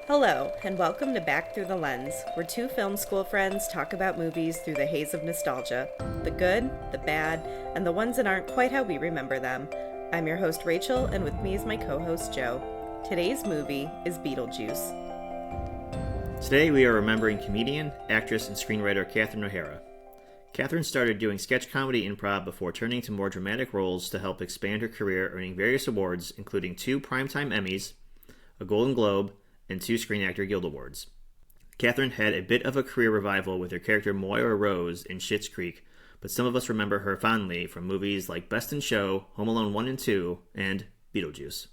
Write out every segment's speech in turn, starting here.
Hello, and welcome to Back Through the Lens, where two film school friends talk about movies through the haze of nostalgia. The good, the bad, and the ones that aren't quite how we remember them. I'm your host Rachel, and with me is my co-host Joe. Today's movie is Beetlejuice. Today we are remembering comedian, actress, and screenwriter Catherine O'Hara. Catherine started doing sketch comedy improv before turning to more dramatic roles to help expand her career, earning various awards, including 2 Primetime Emmys, a Golden Globe, and 2 Screen Actor Guild Awards. Catherine had a bit of a career revival with her character Moira Rose in Schitt's Creek, but some of us remember her fondly from movies like Best in Show, Home Alone 1 and 2, and Beetlejuice.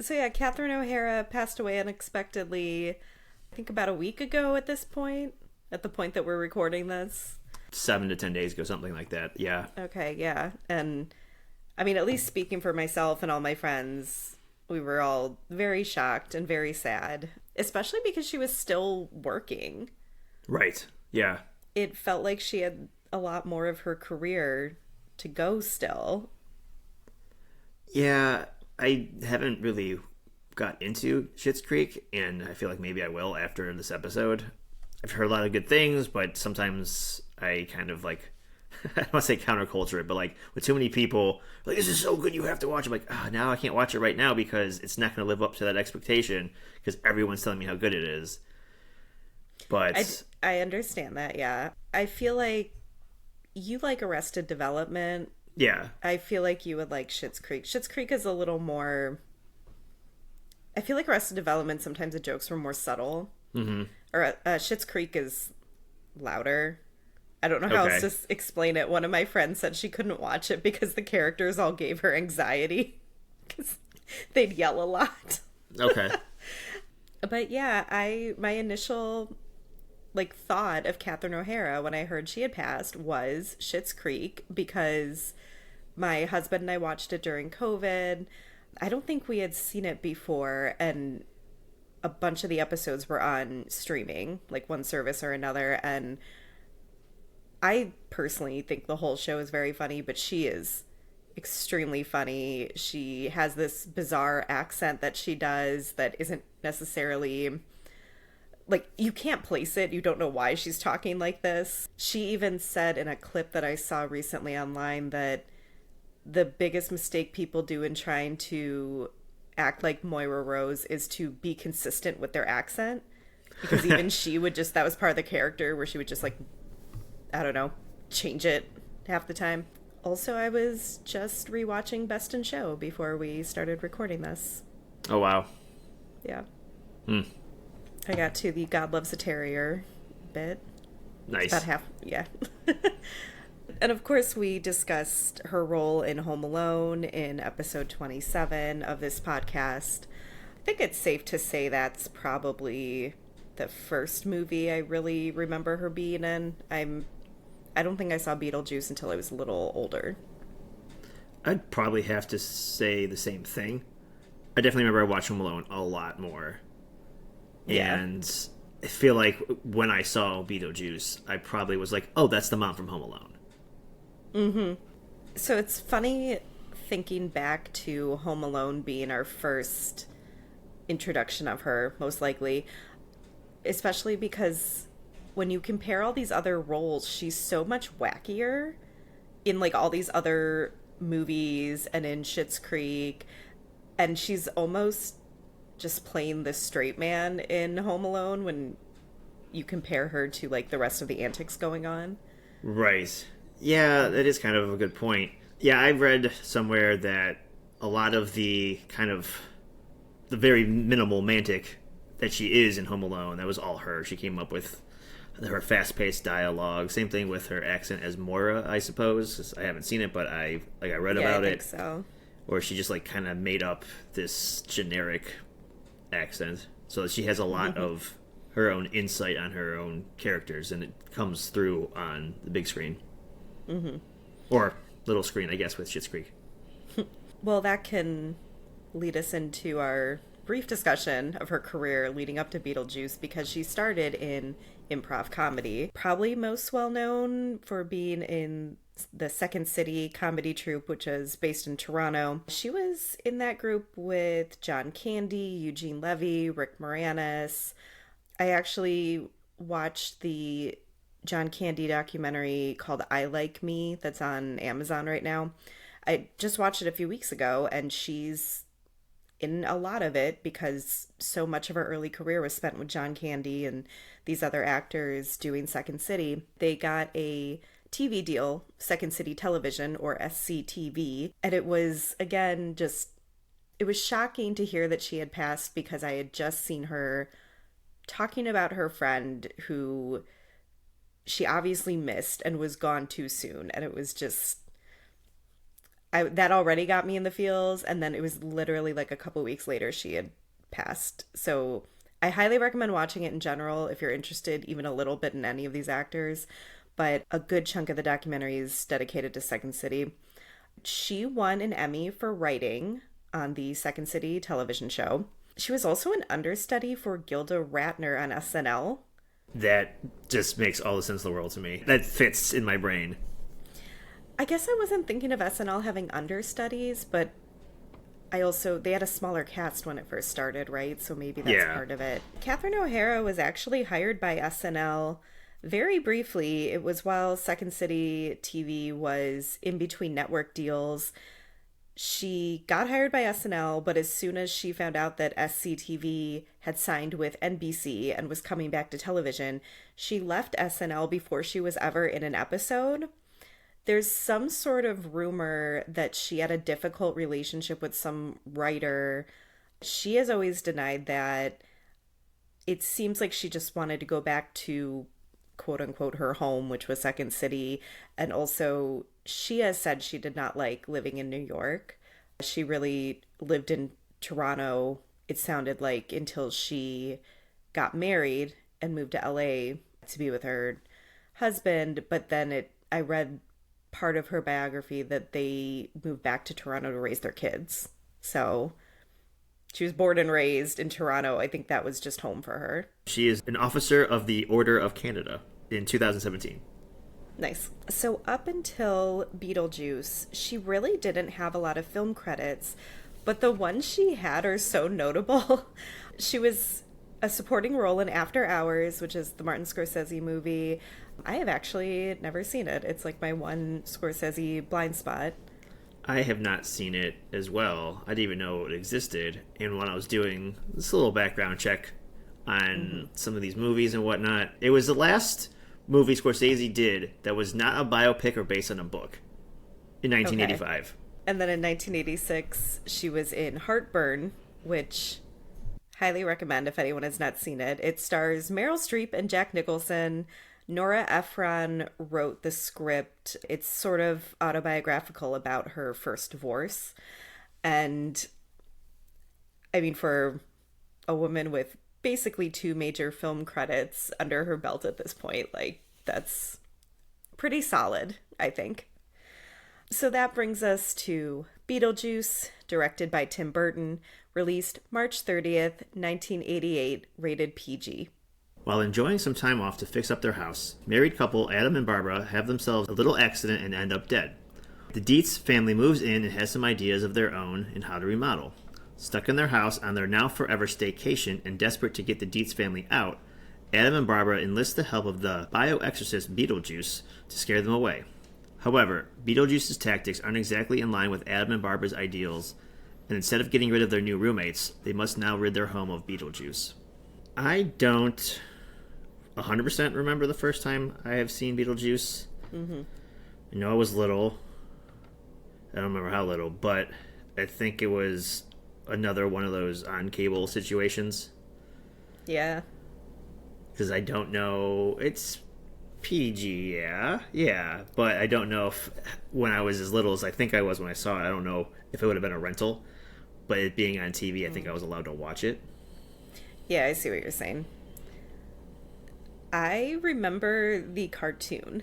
So yeah, Catherine O'Hara passed away unexpectedly, I think about a week ago at this point, at the point that we're recording this. 7 to 10 days ago, something like that, yeah. Okay, yeah. And I mean, at least speaking for myself and all my friends, we were all very shocked and very sad, especially because she was still working. Right, yeah. It felt like she had a lot more of her career to go still. Yeah, I haven't really got into Schitt's Creek, and I feel like maybe I will after this episode. I've heard a lot of good things, but sometimes I kind of like, I don't want to say counterculture it, but like with too many people, like, this is so good, you have to watch it. I'm like, now I can't watch it right now because it's not going to live up to that expectation because everyone's telling me how good it is. But I understand that, yeah. I feel like you like Arrested Development. Yeah. I feel like you would like Schitt's Creek. Schitt's Creek is a little more... I feel like Arrested Development, sometimes the jokes were more subtle. Mm-hmm. Or Schitt's Creek is louder. I don't know how else to explain it. One of my friends said she couldn't watch it because the characters all gave her anxiety. Because they'd yell a lot. Okay. But yeah, my initial thought of Catherine O'Hara when I heard she had passed was Schitt's Creek, because my husband and I watched it during COVID. I don't think we had seen it before, and a bunch of the episodes were on streaming, like one service or another, and I personally think the whole show is very funny, but she is extremely funny. She has this bizarre accent that she does that isn't necessarily... like, you can't place it. You don't know why she's talking like this. She even said in a clip that I saw recently online that the biggest mistake people do in trying to act like Moira Rose is to be consistent with their accent. Because even she would just, that was part of the character where she would just I don't know, change it half the time. Also, I was just rewatching Best in Show before we started recording this. Oh, wow. Yeah. Hmm. I got to the God Loves a Terrier bit. Nice. About half, yeah. And of course, we discussed her role in Home Alone in episode 27 of this podcast. I think it's safe to say that's probably the first movie I really remember her being in. I don't think I saw Beetlejuice until I was a little older. I'd probably have to say the same thing. I definitely remember I watched Home Alone a lot more. Yeah. And I feel like when I saw Beetlejuice, I probably was like, oh, that's the mom from Home Alone. Mm-hmm. So it's funny thinking back to Home Alone being our first introduction of her, most likely. Especially because when you compare all these other roles, she's so much wackier in all these other movies and in Schitt's Creek. And she's almost just playing the straight man in Home Alone when you compare her to the rest of the antics going on. Right. Yeah, that is kind of a good point. Yeah, I read somewhere that a lot of the the very minimal romantic that she is in Home Alone, that was all her. She came up with her fast-paced dialogue. Same thing with her accent as Moira, I suppose. I haven't seen it, but I read about it. I think so. Or she just kind of made up this generic accent, so she has a lot of her own insight on her own characters, and it comes through on the big screen. Mm-hmm. Or little screen, I guess, with Schitt's Creek. Well, that can lead us into our brief discussion of her career leading up to Beetlejuice, because she started in improv comedy. Probably most well known for being in the Second City comedy troupe, which is based in Toronto. She was in that group with John Candy, Eugene Levy, Rick Moranis. I actually watched the John Candy documentary called I Like Me that's on Amazon right now. I just watched it a few weeks ago, and she's in a lot of it because so much of her early career was spent with John Candy and these other actors doing Second City. They got a TV deal, Second City Television, or SCTV, and it was, again, just, it was shocking to hear that she had passed because I had just seen her talking about her friend who she obviously missed and was gone too soon, and it was just, that already got me in the feels, and then it was literally like a couple weeks later she had passed. So I highly recommend watching it in general if you're interested even a little bit in any of these actors, but a good chunk of the documentary is dedicated to Second City. She won an Emmy for writing on the Second City television show. She was also an understudy for Gilda Radner on SNL. That just makes all the sense in the world to me. That fits in my brain. I guess I wasn't thinking of SNL having understudies, but they had a smaller cast when it first started, right? So maybe that's part of it. Catherine O'Hara was actually hired by SNL very briefly. It was while Second City TV was in between network deals. She got hired by SNL, but as soon as she found out that SCTV had signed with NBC and was coming back to television, she left SNL before she was ever in an episode. There's some sort of rumor that she had a difficult relationship with some writer. She has always denied that. It seems like she just wanted to go back to, quote unquote, her home, which was Second City. And also, she has said she did not like living in New York. She really lived in Toronto, it sounded like, until she got married and moved to LA to be with her husband. But then I read part of her biography that they moved back to Toronto to raise their kids. So she was born and raised in Toronto. I think that was just home for her. She is an officer of the Order of Canada in 2017. Nice. So up until Beetlejuice, she really didn't have a lot of film credits, but the ones she had are so notable. She was a supporting role in After Hours, which is the Martin Scorsese movie. I have actually never seen it. It's like my one Scorsese blind spot. I have not seen it as well. I didn't even know it existed. And when I was doing this little background check on some of these movies and whatnot, it was the last movie Scorsese did that was not a biopic or based on a book in 1985. Okay. And then in 1986, she was in Heartburn, which highly recommend if anyone has not seen it. It stars Meryl Streep and Jack Nicholson. Nora Ephron wrote the script. It's sort of autobiographical about her first divorce. And I mean, for a woman with basically 2 major film credits under her belt at this point, like, that's pretty solid, I think. So that brings us to Beetlejuice, directed by Tim Burton, released March 30th, 1988, rated PG. While enjoying some time off to fix up their house, married couple Adam and Barbara have themselves a little accident and end up dead. The Deetz family moves in and has some ideas of their own in how to remodel. Stuck in their house on their now forever staycation and desperate to get the Deetz family out, Adam and Barbara enlist the help of the bioexorcist Beetlejuice to scare them away. However, Beetlejuice's tactics aren't exactly in line with Adam and Barbara's ideals, and instead of getting rid of their new roommates, they must now rid their home of Beetlejuice. I don't 100% remember the first time I have seen Beetlejuice. I know I was little. I don't remember how little, but I think it was another one of those on cable situations. Yeah. Because I don't know. It's PG, yeah. But I don't know if when I was as little as I think I was when I saw it, I don't know if it would have been a rental. But it being on TV, I think I was allowed to watch it. Yeah, I see what you're saying. I remember the cartoon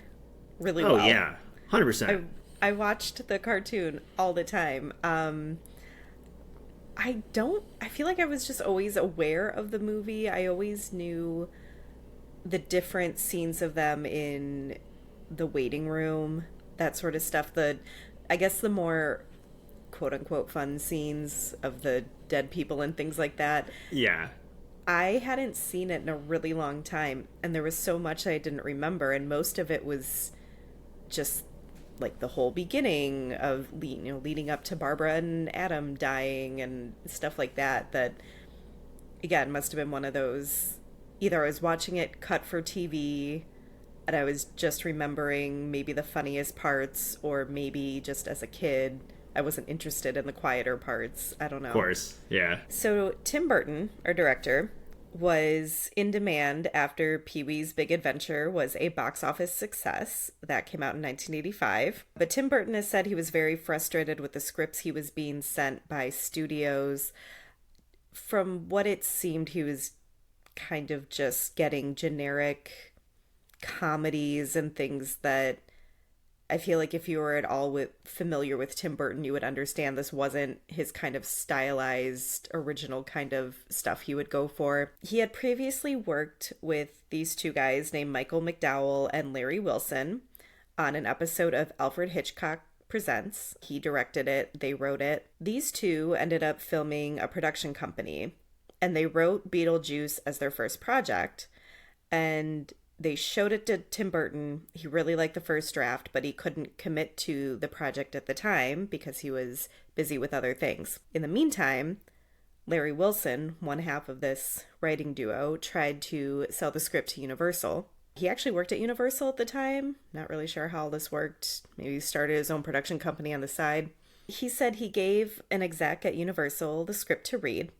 really well. Oh, yeah. 100%. I watched the cartoon all the time. I feel like I was just always aware of the movie. I always knew the different scenes of them in the waiting room, that sort of stuff. I guess the more quote unquote fun scenes of the dead people and things like that. Yeah. I hadn't seen it in a really long time, and there was so much I didn't remember, and most of it was just like the whole beginning of leading up to Barbara and Adam dying and stuff like that. That again must have been one of those. Either I was watching it cut for TV, and I was just remembering maybe the funniest parts, or maybe just as a kid I wasn't interested in the quieter parts. I don't know. Of course. Yeah. So Tim Burton, our director, was in demand after Pee-wee's Big Adventure was a box office success. That came out in 1985. But Tim Burton has said he was very frustrated with the scripts he was being sent by studios. From what it seemed, he was kind of just getting generic comedies and things that I feel like if you were at all familiar with Tim Burton, you would understand this wasn't his kind of stylized, original kind of stuff he would go for. He had previously worked with these two guys named Michael McDowell and Larry Wilson on an episode of Alfred Hitchcock Presents. He directed it, they wrote it. These two ended up filming a production company, and they wrote Beetlejuice as their first project, and they showed it to Tim Burton. He really liked the first draft, but he couldn't commit to the project at the time because he was busy with other things. In the meantime, Larry Wilson, one half of this writing duo, tried to sell the script to Universal. He actually worked at Universal at the time. Not really sure how all this worked. Maybe he started his own production company on the side. He said he gave an exec at Universal the script to read.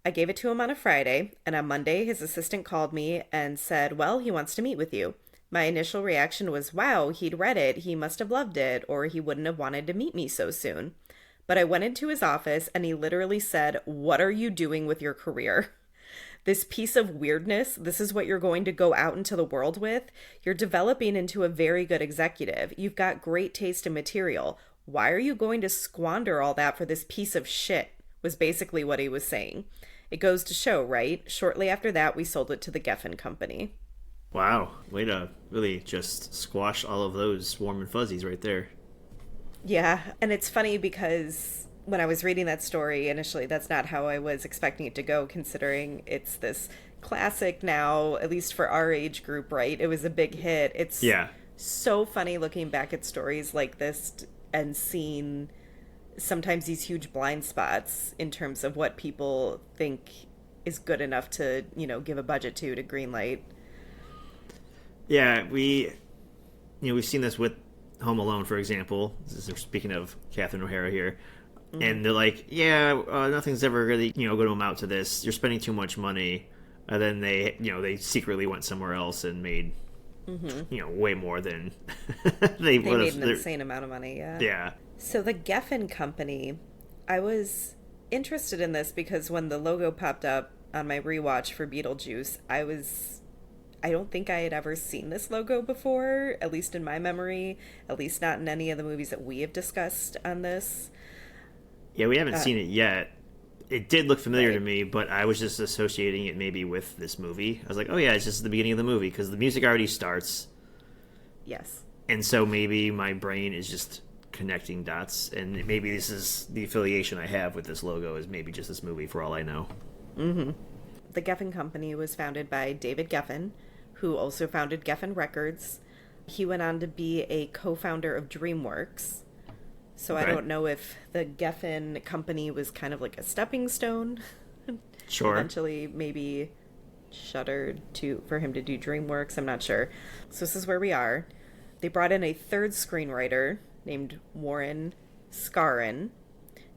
I gave it to him on a Friday, and on Monday his assistant called me and said, well, he wants to meet with you. My initial reaction was, wow, he'd read it, he must have loved it, or he wouldn't have wanted to meet me so soon. But I went into his office and he literally said, what are you doing with your career? This piece of weirdness, this is what you're going to go out into the world with? You're developing into a very good executive. You've got great taste in material. Why are you going to squander all that for this piece of shit? Was basically what he was saying. It goes to show, right? Shortly after that, we sold it to the Geffen Company. Wow. Way to really just squash all of those warm and fuzzies right there. Yeah, and it's funny because when I was reading that story initially, that's not how I was expecting it to go, considering it's this classic now, at least for our age group, right? It was a big hit. It's so funny looking back at stories like this and seeing sometimes these huge blind spots in terms of what people think is good enough to, give a budget to greenlight. Yeah, we've seen this with Home Alone, for example. Speaking of Catherine O'Hara here. Mm-hmm. And they're like, nothing's ever really, going to amount to this. You're spending too much money. And then they secretly went somewhere else and made, way more than they would have. They made an insane amount of money, yeah. Yeah. So the Geffen Company, I was interested in this because when the logo popped up on my rewatch for Beetlejuice, I don't think I had ever seen this logo before, at least in my memory, at least not in any of the movies that we have discussed on this. Yeah, we haven't seen it yet. It did look familiar to me, but I was just associating it maybe with this movie. I was like, oh yeah, it's just the beginning of the movie because the music already starts. Yes. And so maybe my brain is just connecting dots, and maybe this is the affiliation I have with this logo is maybe just this movie for all I know. Mm-hmm. The Geffen Company was founded by David Geffen, who also founded Geffen Records. He went on to be a co-founder of DreamWorks. So okay. I don't know if the Geffen Company was kind of like a stepping stone. Sure. Eventually maybe shuttered for him to do DreamWorks. I'm not sure. So this is where we are. They brought in a third screenwriter named Warren Scarron.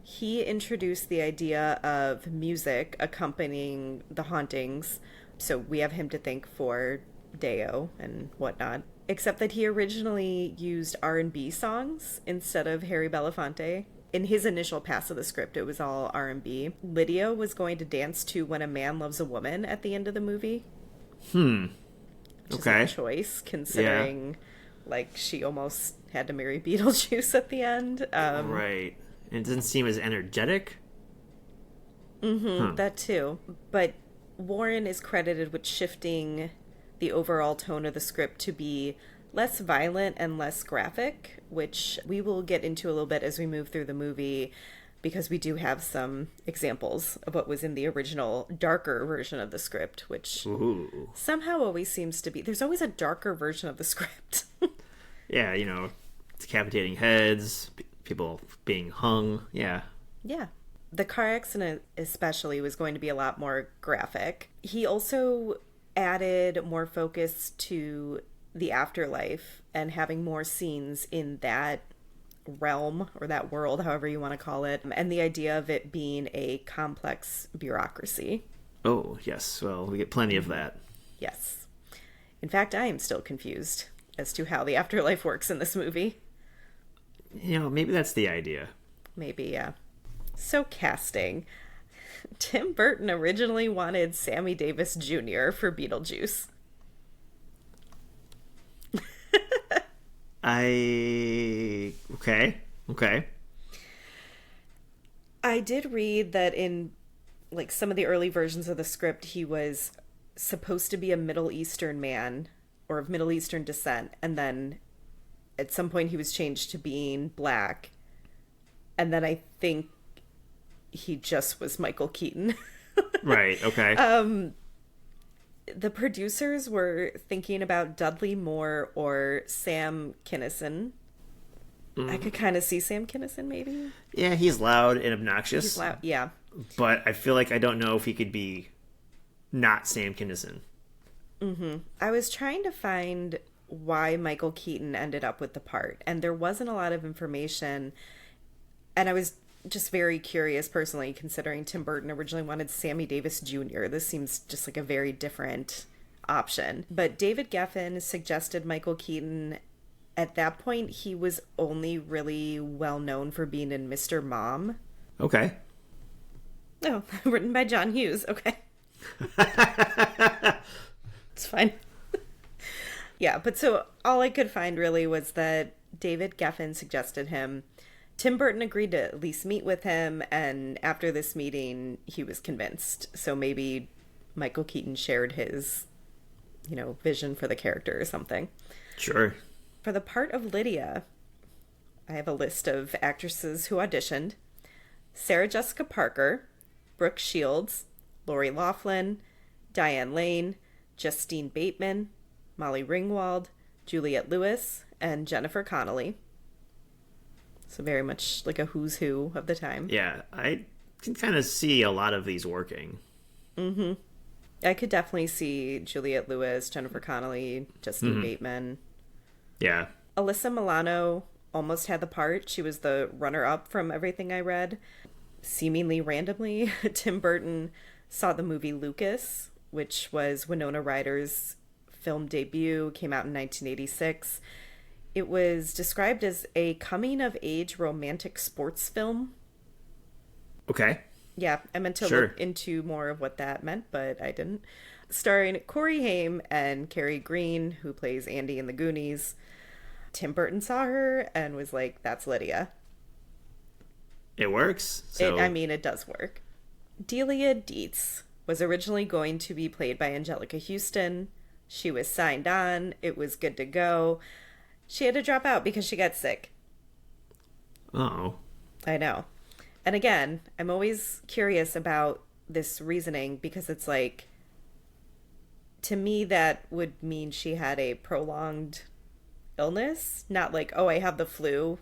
He introduced the idea of music accompanying the hauntings. So we have him to thank for Deo and whatnot. Except that he originally used R&B songs instead of Harry Belafonte. In his initial pass of the script, it was all R&B. Lydia was going to dance to When a Man Loves a Woman at the end of the movie. Which is a choice, considering like she almost had to marry Beetlejuice at the end. Right. And it doesn't seem as energetic. That too. But Warren is credited with shifting the overall tone of the script to be less violent and less graphic, which we will get into a little bit as we move through the movie, because we do have some examples of what was in the original darker version of the script, which Ooh. somehow always seems to be. There's always a darker version of the script. Yeah, decapitating heads, people being hung. Yeah. Yeah. The car accident especially was going to be a lot more graphic. He also added more focus to the afterlife and having more scenes in that realm or that world, however you want to call it, and the idea of it being a complex bureaucracy. Oh, yes. Well, we get plenty of that. Yes. In fact, I am still confused as to how the afterlife works in this movie. Maybe that's the idea. Maybe, yeah. So, casting. Tim Burton originally wanted Sammy Davis Jr. for Beetlejuice. Okay. I did read that in some of the early versions of the script, he was supposed to be a Middle Eastern man or of Middle Eastern descent, and then at some point he was changed to being black, and then I think he just was Michael Keaton. Right, okay. The producers were thinking about Dudley Moore or Sam Kinison. I could kind of see Sam Kinison, maybe. Yeah, he's loud and obnoxious. He's loud, yeah. But I feel like I don't know if he could be not Sam Kinison. I was trying to find why Michael Keaton ended up with the part, and there wasn't a lot of information. And I was just very curious personally, considering Tim Burton originally wanted Sammy Davis Jr. This seems just like a very different option. But David Geffen suggested Michael Keaton. At that point, he was only really well known for being in Mr. Mom. Okay. Oh, written by John Hughes. Okay. It's fine. Yeah, but so all I could find really was that David Geffen suggested him. Tim Burton agreed to at least meet with him, and after this meeting, he was convinced. So maybe Michael Keaton shared his, vision for the character or something. Sure. For the part of Lydia, I have a list of actresses who auditioned. Sarah Jessica Parker, Brooke Shields, Lori Loughlin, Diane Lane, Justine Bateman, Molly Ringwald, Juliette Lewis, and Jennifer Connelly. So very much like a who's who of the time. Yeah, I can kind of see a lot of these working. Mm-hmm. I could definitely see Juliette Lewis, Jennifer Connelly, Justine Bateman. Yeah. Alyssa Milano almost had the part. She was the runner-up from everything I read. Seemingly randomly, Tim Burton saw the movie Lucas, which was Winona Ryder's film debut, came out in 1986. It was described as a coming-of-age romantic sports film. Okay. Yeah, I meant to look into more of what that meant, but I didn't. Starring Corey Haim and Carrie Green, who plays Andy in The Goonies. Tim Burton saw her and was like, that's Lydia. It works. So. It does work. Delia Deetz was originally going to be played by Angelica Houston. She was signed on. It was good to go. She had to drop out because she got sick. Uh-oh. I know. And again, I'm always curious about this reasoning because it's like, to me, that would mean she had a prolonged illness, not like, oh, I have the flu.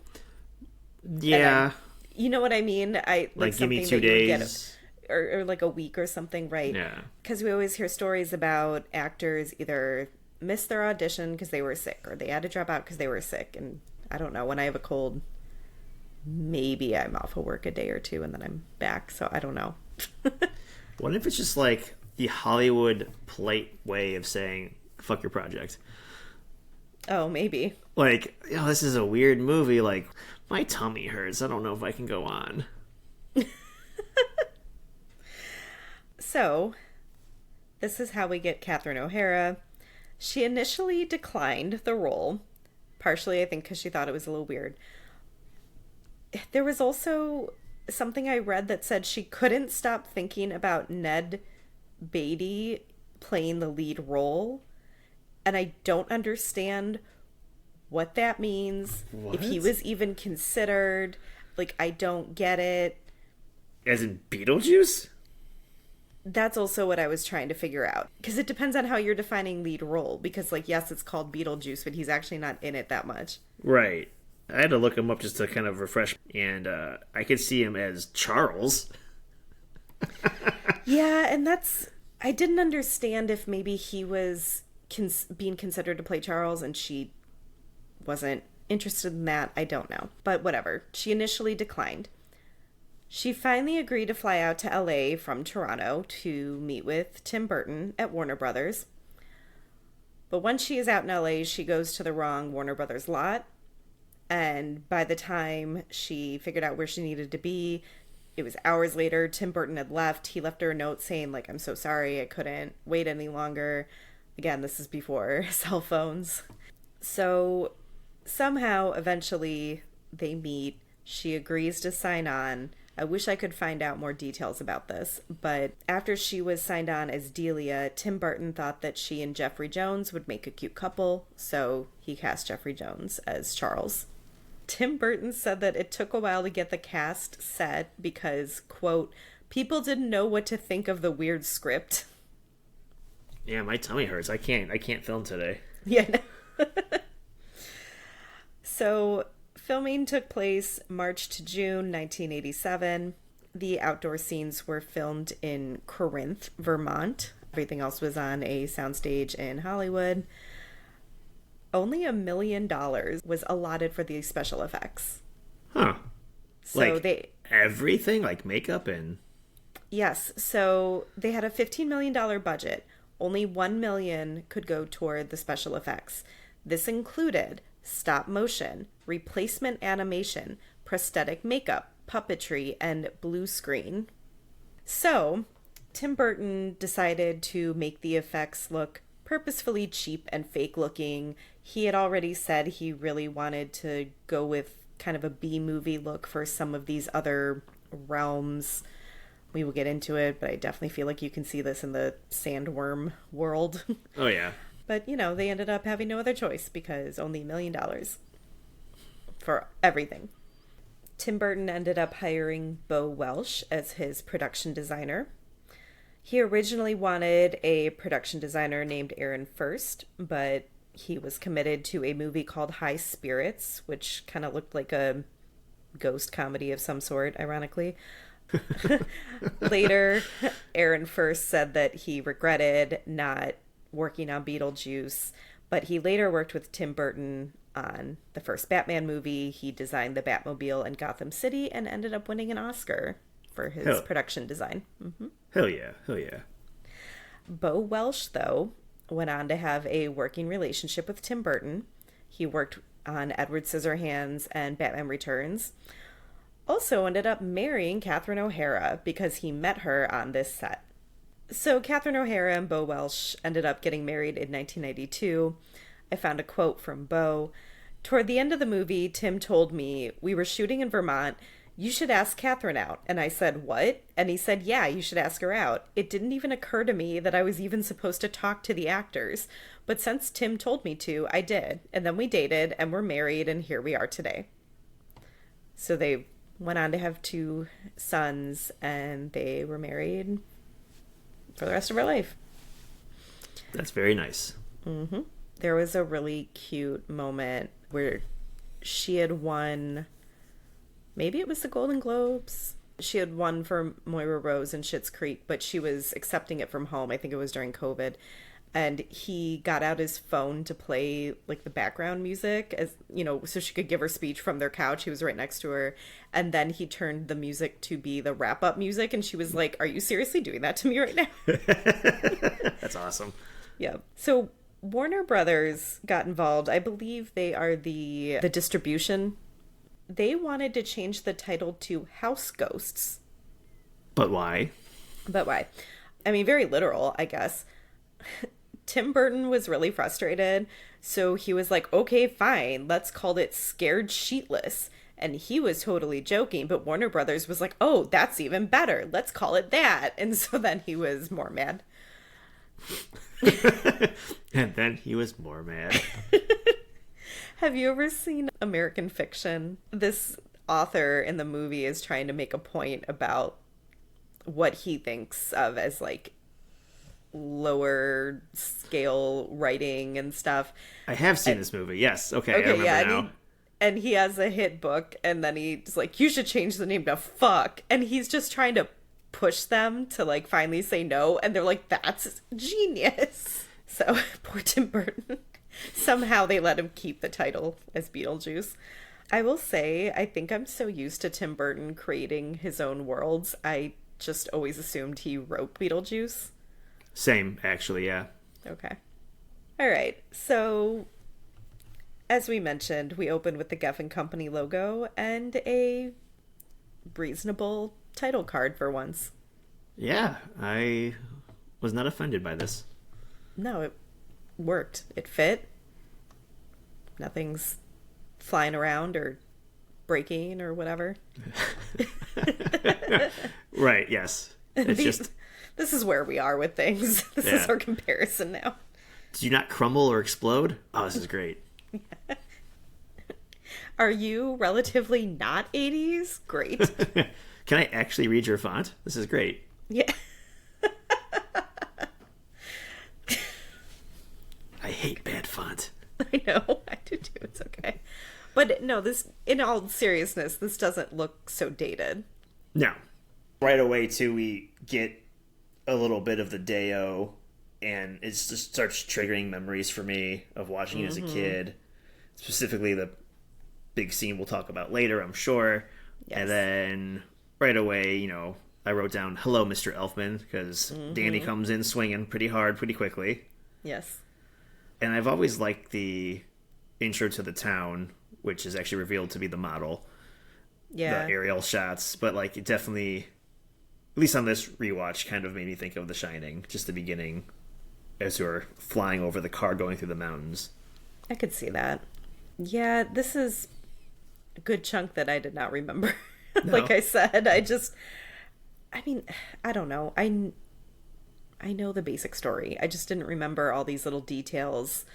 Yeah. You know what I mean? Like give me 2 days. Or like a week or something, right? Yeah. Because we always hear stories about actors either missed their audition because they were sick or they had to drop out because they were sick. And I don't know, when I have a cold, maybe I'm off of work a day or two and then I'm back. So I don't know. What if it's just like the Hollywood polite way of saying, fuck your project? Oh, maybe. Like, this is a weird movie. Like, my tummy hurts. I don't know if I can go on. So, this is how we get Catherine O'Hara. She initially declined the role, partially, I think, because she thought it was a little weird. There was also something I read that said she couldn't stop thinking about Ned Beatty playing the lead role. And I don't understand what that means. What? If he was even considered. Like, I don't get it. As in Beetlejuice? That's also what I was trying to figure out. Because it depends on how you're defining lead role. Because, like, yes, it's called Beetlejuice, but he's actually not in it that much. Right. I had to look him up just to kind of refresh. And I could see him as Charles. Yeah, and that's... I didn't understand if maybe he was being considered to play Charles and she wasn't interested in that. I don't know. But whatever. She initially declined. She finally agreed to fly out to LA from Toronto to meet with Tim Burton at Warner Brothers. But once she is out in LA, she goes to the wrong Warner Brothers lot. And by the time she figured out where she needed to be, it was hours later. Tim Burton had left. He left her a note saying, like, I'm so sorry, I couldn't wait any longer. Again, this is before cell phones. So somehow, eventually, they meet. She agrees to sign on. I wish I could find out more details about this, but after she was signed on as Delia, Tim Burton thought that she and Jeffrey Jones would make a cute couple, so he cast Jeffrey Jones as Charles. Tim Burton said that it took a while to get the cast set because, quote, people didn't know what to think of the weird script. Yeah, my tummy hurts. I can't film today. Yeah. So, filming took place March to June 1987. The outdoor scenes were filmed in Corinth, Vermont. Everything else was on a soundstage in Hollywood. Only $1 million was allotted for the special effects. Huh. So like everything? Like makeup and... Yes. So they had a $15 million budget. Only $1 million could go toward the special effects. This included stop motion, replacement animation, prosthetic makeup, puppetry, and blue screen. So Tim Burton decided to make the effects look purposefully cheap and fake looking. He had already said he really wanted to go with kind of a B-movie look for some of these other realms. We will get into it, but I definitely feel like you can see this in the sandworm world. Oh, yeah. But, they ended up having no other choice because only $1 million for everything. Tim Burton ended up hiring Bo Welsh as his production designer. He originally wanted a production designer named Aaron First, but he was committed to a movie called High Spirits, which kind of looked like a ghost comedy of some sort, ironically. Later, Aaron First said that he regretted not working on Beetlejuice, but he later worked with Tim Burton on the first Batman movie. He designed the Batmobile in Gotham City and ended up winning an Oscar for his production design. Mm-hmm. Hell yeah. Bo Welsh, though, went on to have a working relationship with Tim Burton. He worked on Edward Scissorhands and Batman Returns. Also ended up marrying Catherine O'Hara because he met her on this set. So Catherine O'Hara and Bo Welsh ended up getting married in 1992. I found a quote from Bo. Toward the end of the movie, Tim told me, we were shooting in Vermont. You should ask Catherine out. And I said, what? And he said, yeah, you should ask her out. It didn't even occur to me that I was even supposed to talk to the actors. But since Tim told me to, I did. And then we dated and we're married and here we are today. So they went on to have 2 sons and they were married for the rest of her life. That's very nice. Mm-hmm. There was a really cute moment where she had won... Maybe it was the Golden Globes. She had won for Moira Rose in Schitt's Creek, but she was accepting it from home. I think it was during COVID. And he got out his phone to play like the background music so she could give her speech from their couch. He was right next to her. And then he turned the music to be the wrap-up music. And she was like, are you seriously doing that to me right now? That's awesome. Yeah. So Warner Brothers got involved. I believe they are the distribution. They wanted to change the title to House Ghosts. But why? I mean, very literal, I guess. Tim Burton was really frustrated, so he was like, okay, fine, let's call it Scared Sheetless. And he was totally joking, but Warner Brothers was like, oh, that's even better. Let's call it that. And so then he was more mad. And then he was more mad. Have you ever seen American Fiction? This author in the movie is trying to make a point about what he thinks of as like lower scale writing and stuff. I have seen this movie. Yes. Okay. I remember now. And he has a hit book, and then he's like, you should change the name to Fuck. And he's just trying to push them to like finally say no. And they're like, that's genius. So poor Tim Burton. Somehow they let him keep the title as Beetlejuice. I will say, I think I'm so used to Tim Burton creating his own worlds. I just always assumed he wrote Beetlejuice. Same, actually, yeah. Okay. All right. So, as we mentioned, we opened with the Geffen Company logo and a reasonable title card for once. Yeah, I was not offended by this. No, it worked. It fit. Nothing's flying around or breaking or whatever. Right, yes. It's just... This is where we are with things. This is our comparison now. Did you not crumble or explode? Oh, this is great. Are you relatively not 80s? Great. Can I actually read your font? This is great. Yeah. I hate bad font. I know. I do too. It's okay. But no, this, in all seriousness, this doesn't look so dated. No. Right away, too, we get a little bit of the Day-O, and it just starts triggering memories for me of watching it as a kid. Specifically, the big scene we'll talk about later, I'm sure. Yes. And then right away, you know, I wrote down, hello, Mr. Elfman, because Danny comes in swinging pretty hard, pretty quickly. Yes. And I've always liked the intro to the town, which is actually revealed to be the model. Yeah. The aerial shots, but like it definitely, at least on this rewatch, kind of made me think of The Shining, just the beginning, as we were flying over the car going through the mountains. I could see that. Yeah, this is a good chunk that I did not remember. No. Like I said, I mean, I don't know. I know the basic story. I just didn't remember all these little details.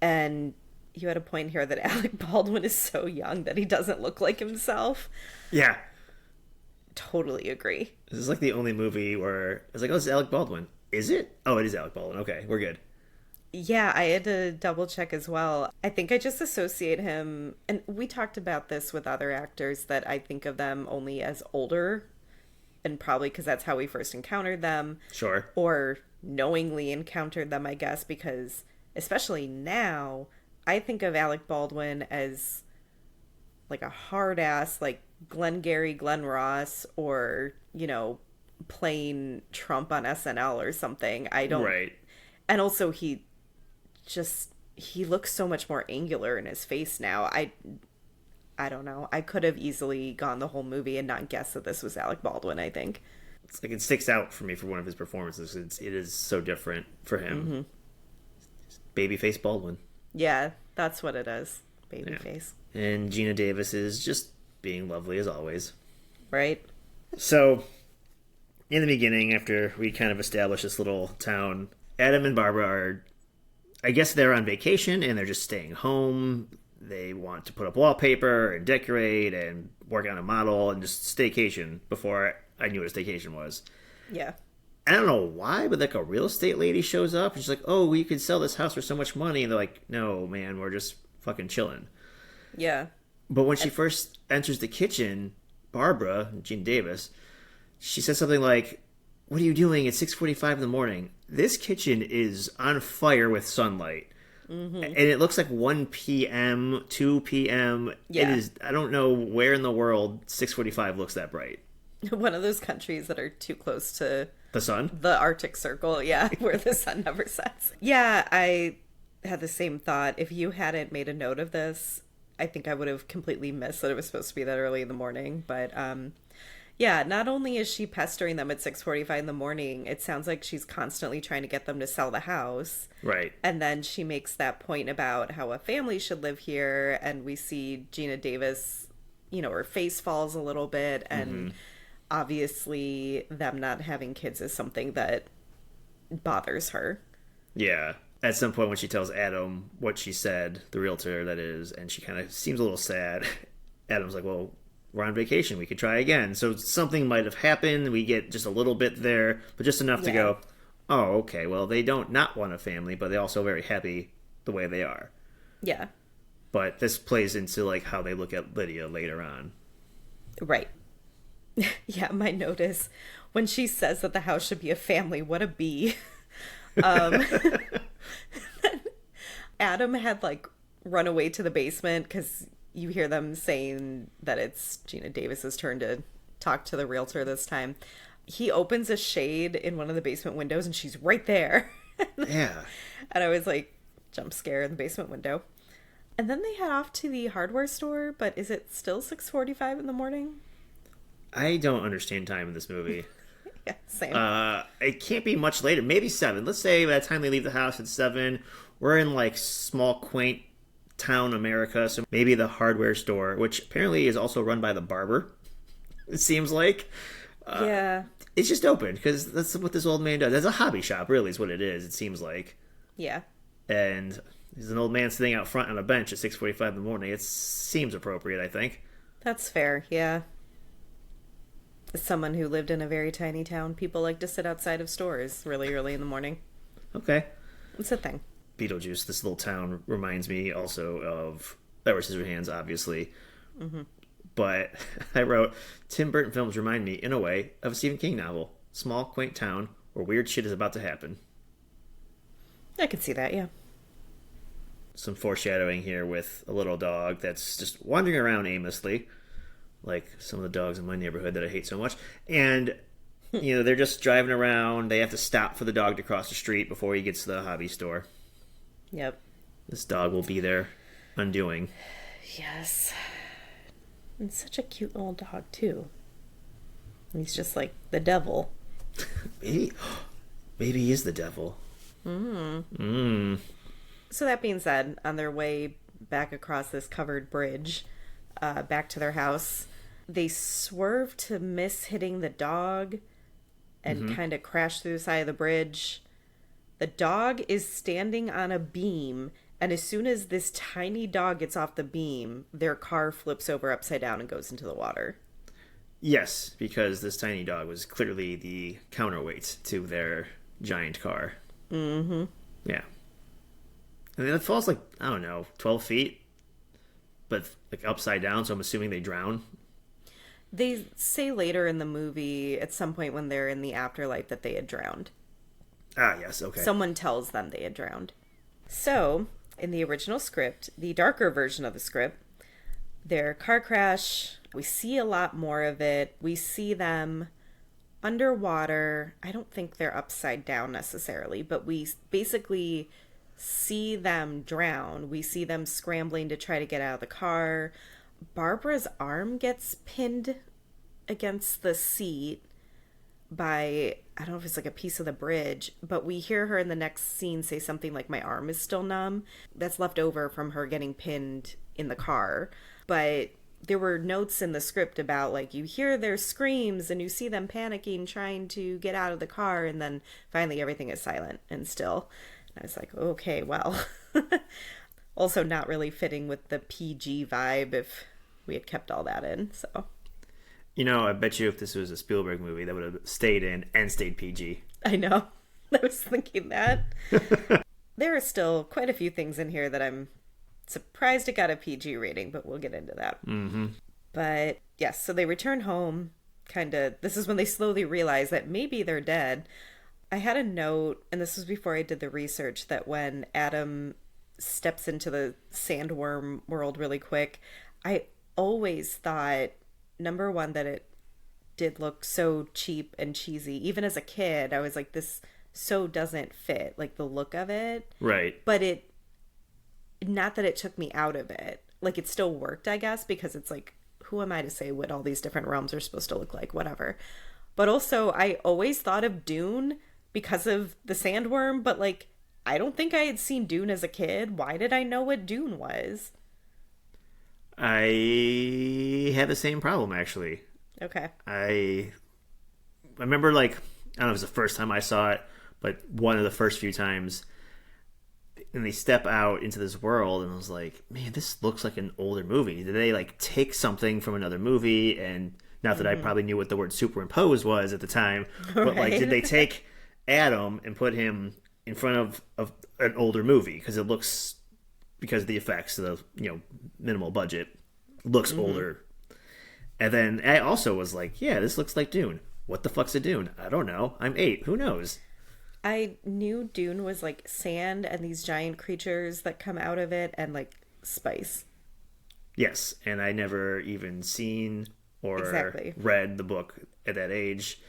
And you had a point here that Alec Baldwin is so young that he doesn't look like himself. Yeah. Totally agree. This is like the only movie where it's like, oh, it's Alec Baldwin. Is it? Oh, it is Alec Baldwin. Okay, we're good. Yeah, I had to double check as well. I think I just associate him, and we talked about this with other actors, that I think of them only as older, and probably because that's how we first encountered them. Sure. Or knowingly encountered them, I guess, because especially now, I think of Alec Baldwin as like a hard-ass, like Glengarry Glen Ross, or, you know, playing Trump on SNL or something. I don't... Right. And also he looks so much more angular in his face now. I don't know. I could have easily gone the whole movie and not guessed that this was Alec Baldwin, I think. It's like it sticks out for me for one of his performances. It is so different for him. Babyface Baldwin. Yeah, that's what it is. Babyface. Yeah. And Gina Davis is just being lovely as always. Right. So, in the beginning, after we kind of establish this little town, Adam and Barbara are, I guess they're on vacation and they're just staying home. They want to put up wallpaper and decorate and work on a model and just staycation before I knew what a staycation was. Yeah. I don't know why, but like a real estate lady shows up and she's like, oh, we could sell this house for so much money. And they're like, no, man, we're just fucking chilling. Yeah. But when she first enters the kitchen, Barbara, Gina Davis, she says something like, what are you doing at 6:45 in the morning? This kitchen is on fire with sunlight. And it looks like 1 p.m., 2 p.m. Yeah. It is, I don't know where in the world 6:45 looks that bright. One of those countries that are too close to... The sun? The Arctic Circle, yeah, where the sun never sets. Yeah, I had the same thought. If you hadn't made a note of this, I think I would have completely missed that it was supposed to be that early in the morning. But yeah, not only is she pestering them at 6:45 in the morning, it sounds like she's constantly trying to get them to sell the house. Right. And then she makes that point about how a family should live here, and we see Gina Davis, you know, her face falls a little bit, and obviously them not having kids is something that bothers her. Yeah. At some point when she tells Adam what she said, the realtor that is, and she kind of seems a little sad, Adam's like, well, we're on vacation. We could try again. So something might have happened. We get just a little bit there, but just enough to go, oh, okay, well, they don't not want a family, but they're also very happy the way they are. Yeah. But this plays into, like, how they look at Lydia later on. Right. Yeah, my note is when she says that the house should be a family, what a bee. Adam had, like, run away to the basement because you hear them saying that it's Gina Davis's turn to talk to the realtor this time. He opens a shade in one of the basement windows and she's right there. Yeah. And I was like, jump scare in the basement window. And then they head off to the hardware store, but is it still 6:45 in the morning? I don't understand time in this movie. Yeah, same. It can't be much later. Maybe 7. Let's say by the time they leave the house at 7, we're in, like, small, quaint town America. So maybe the hardware store, which apparently is also run by the barber, it seems like. Yeah. It's just open because that's what this old man does. It's a hobby shop, really, is what it is, it seems like. Yeah. And there's an old man sitting out front on a bench at 6:45 in the morning. It seems appropriate, I think. That's fair, yeah. As someone who lived in a very tiny town, people like to sit outside of stores really early in the morning. Okay. It's a thing. Beetlejuice, this little town, reminds me also of Edward Scissorhands, obviously. Mm-hmm. But I wrote, Tim Burton films remind me, in a way, of a Stephen King novel. Small, quaint town where weird shit is about to happen. I could see that, yeah. Some foreshadowing here with a little dog that's just wandering around aimlessly, like some of the dogs in my neighborhood that I hate so much. And, you know, they're just driving around. They have to stop for the dog to cross the street before he gets to the hobby store. Yep. This dog will be their undoing. Yes. And such a cute little dog, too. He's just like the devil. Maybe he is the devil. So that being said, on their way back across this covered bridge, back to their house, they swerve to miss hitting the dog and kind of crash through the side of the bridge. The dog is standing on a beam, and as soon as this tiny dog gets off the beam, their car flips over upside down and goes into the water. Yes, because this tiny dog was clearly the counterweight to their giant car. Mm-hmm. Yeah. And then it falls like, I don't know, 12 feet, but like upside down, so I'm assuming they drown. They say later in the movie, at some point when they're in the afterlife, that they had drowned. Ah, yes, okay. Someone tells them they had drowned. So, in the original script, the darker version of the script, their car crash, we see a lot more of it. We see them underwater. I don't think they're upside down necessarily, but we basically see them drown. We see them scrambling to try to get out of the car. Barbara's arm gets pinned against the seat by, I don't know if it's like a piece of the bridge, but we hear her in the next scene say something like, my arm is still numb. That's left over from her getting pinned in the car. But there were notes in the script about, like, you hear their screams and you see them panicking, trying to get out of the car, and then finally everything is silent and still. And I was like, okay, well. Also not really fitting with the PG vibe if we had kept all that in, so. You know, I bet you if this was a Spielberg movie, that would have stayed in and stayed PG. I know. I was thinking that. There are still quite a few things in here that I'm surprised it got a PG rating, but we'll get into that. Mm-hmm. But yes, so they return home. This is when they slowly realize that maybe they're dead. I had a note, and this was before I did the research, that when Adam steps into the sandworm world really quick, I always thought, number one, that it did look so cheap and cheesy. Even as a kid, I was like, this so doesn't fit, like the look of it. Right. But not that it took me out of it. Like, it still worked, I guess, because it's like, who am I to say what all these different realms are supposed to look like? Whatever. But also, I always thought of Dune because of the sandworm, but like, I don't think I had seen Dune as a kid. Why did I know what Dune was? I had the same problem, actually. Okay. I remember, like, I don't know if it was the first time I saw it, But one of the first few times, and they step out into this world, and I was like, man, this looks like an older movie. Did they like take something from another movie? And not that I probably knew what the word superimpose was at the time, but like, did they take Adam and put him in front of an older movie because it looks, because of the effects, the minimal budget, looks older. And then I also was like, yeah, this looks like Dune. What the fuck's a Dune? I don't know. I'm 8. Who knows? I knew Dune was like sand and these giant creatures that come out of it and like spice. Yes, and I never even seen or read the book at that age.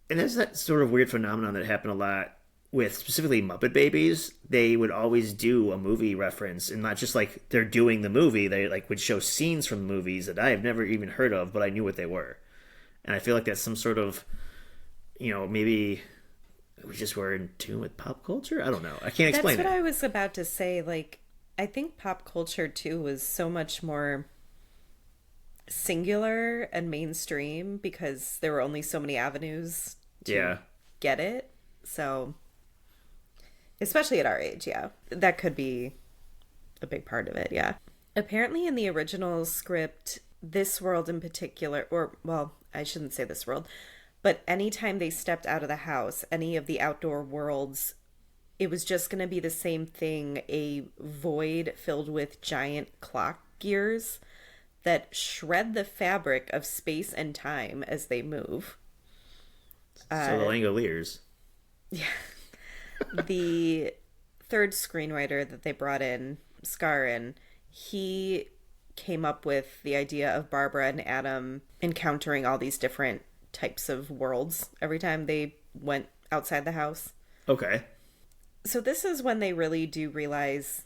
And there's that sort of weird phenomenon that happened a lot with specifically Muppet Babies. They would always do a movie reference, and not just like they're doing the movie. They like would show scenes from movies that I have never even heard of, but I knew what they were. And I feel like that's some sort of, maybe we just were in tune with pop culture. I don't know. I can't explain it. That's what I was about to say. Like, I think pop culture too was so much more singular and mainstream because there were only so many avenues to get it. So, especially at our age, that could be a big part of it. Yeah. Apparently, in the original script, this world in particular, or well, I shouldn't say this world, but anytime they stepped out of the house, any of the outdoor worlds, it was just going to be the same thing, a void filled with giant clock gears that shred the fabric of space and time as they move. So the Langoliers. Yeah. The third screenwriter that they brought in, Scarin, he came up with the idea of Barbara and Adam encountering all these different types of worlds every time they went outside the house. Okay. So this is when they really do realize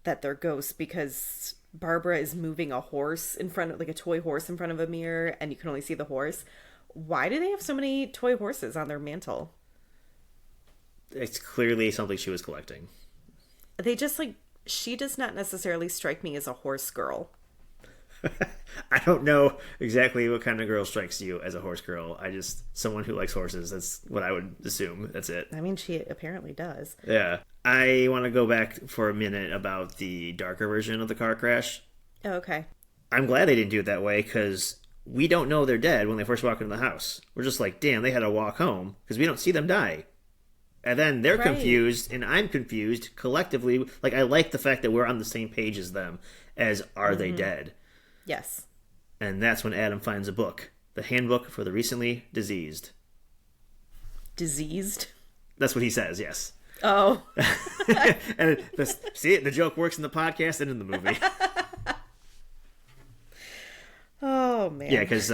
that they're ghosts, because Barbara is moving a horse in front of, like a toy horse in front of a mirror, and you can only see the horse. Why do they have so many toy horses on their mantle? It's clearly something she was collecting. They just like, she does not necessarily strike me as a horse girl. I don't know exactly what kind of girl strikes you as a horse girl. Someone who likes horses. That's what I would assume. That's it. I mean, she apparently does. Yeah. I want to go back for a minute about the darker version of the car crash. Oh, okay. I'm glad they didn't do it that way, because we don't know they're dead when they first walk into the house. We're just like, damn, they had to walk home, because we don't see them die. And then they're confused, and I'm confused collectively. Like, I like the fact that we're on the same page as them, as are they dead? Yes. And that's when Adam finds a book. The Handbook for the Recently Diseased. Diseased? That's what he says, yes. Oh. And see, the joke works in the podcast and in the movie. Oh, man. Yeah, because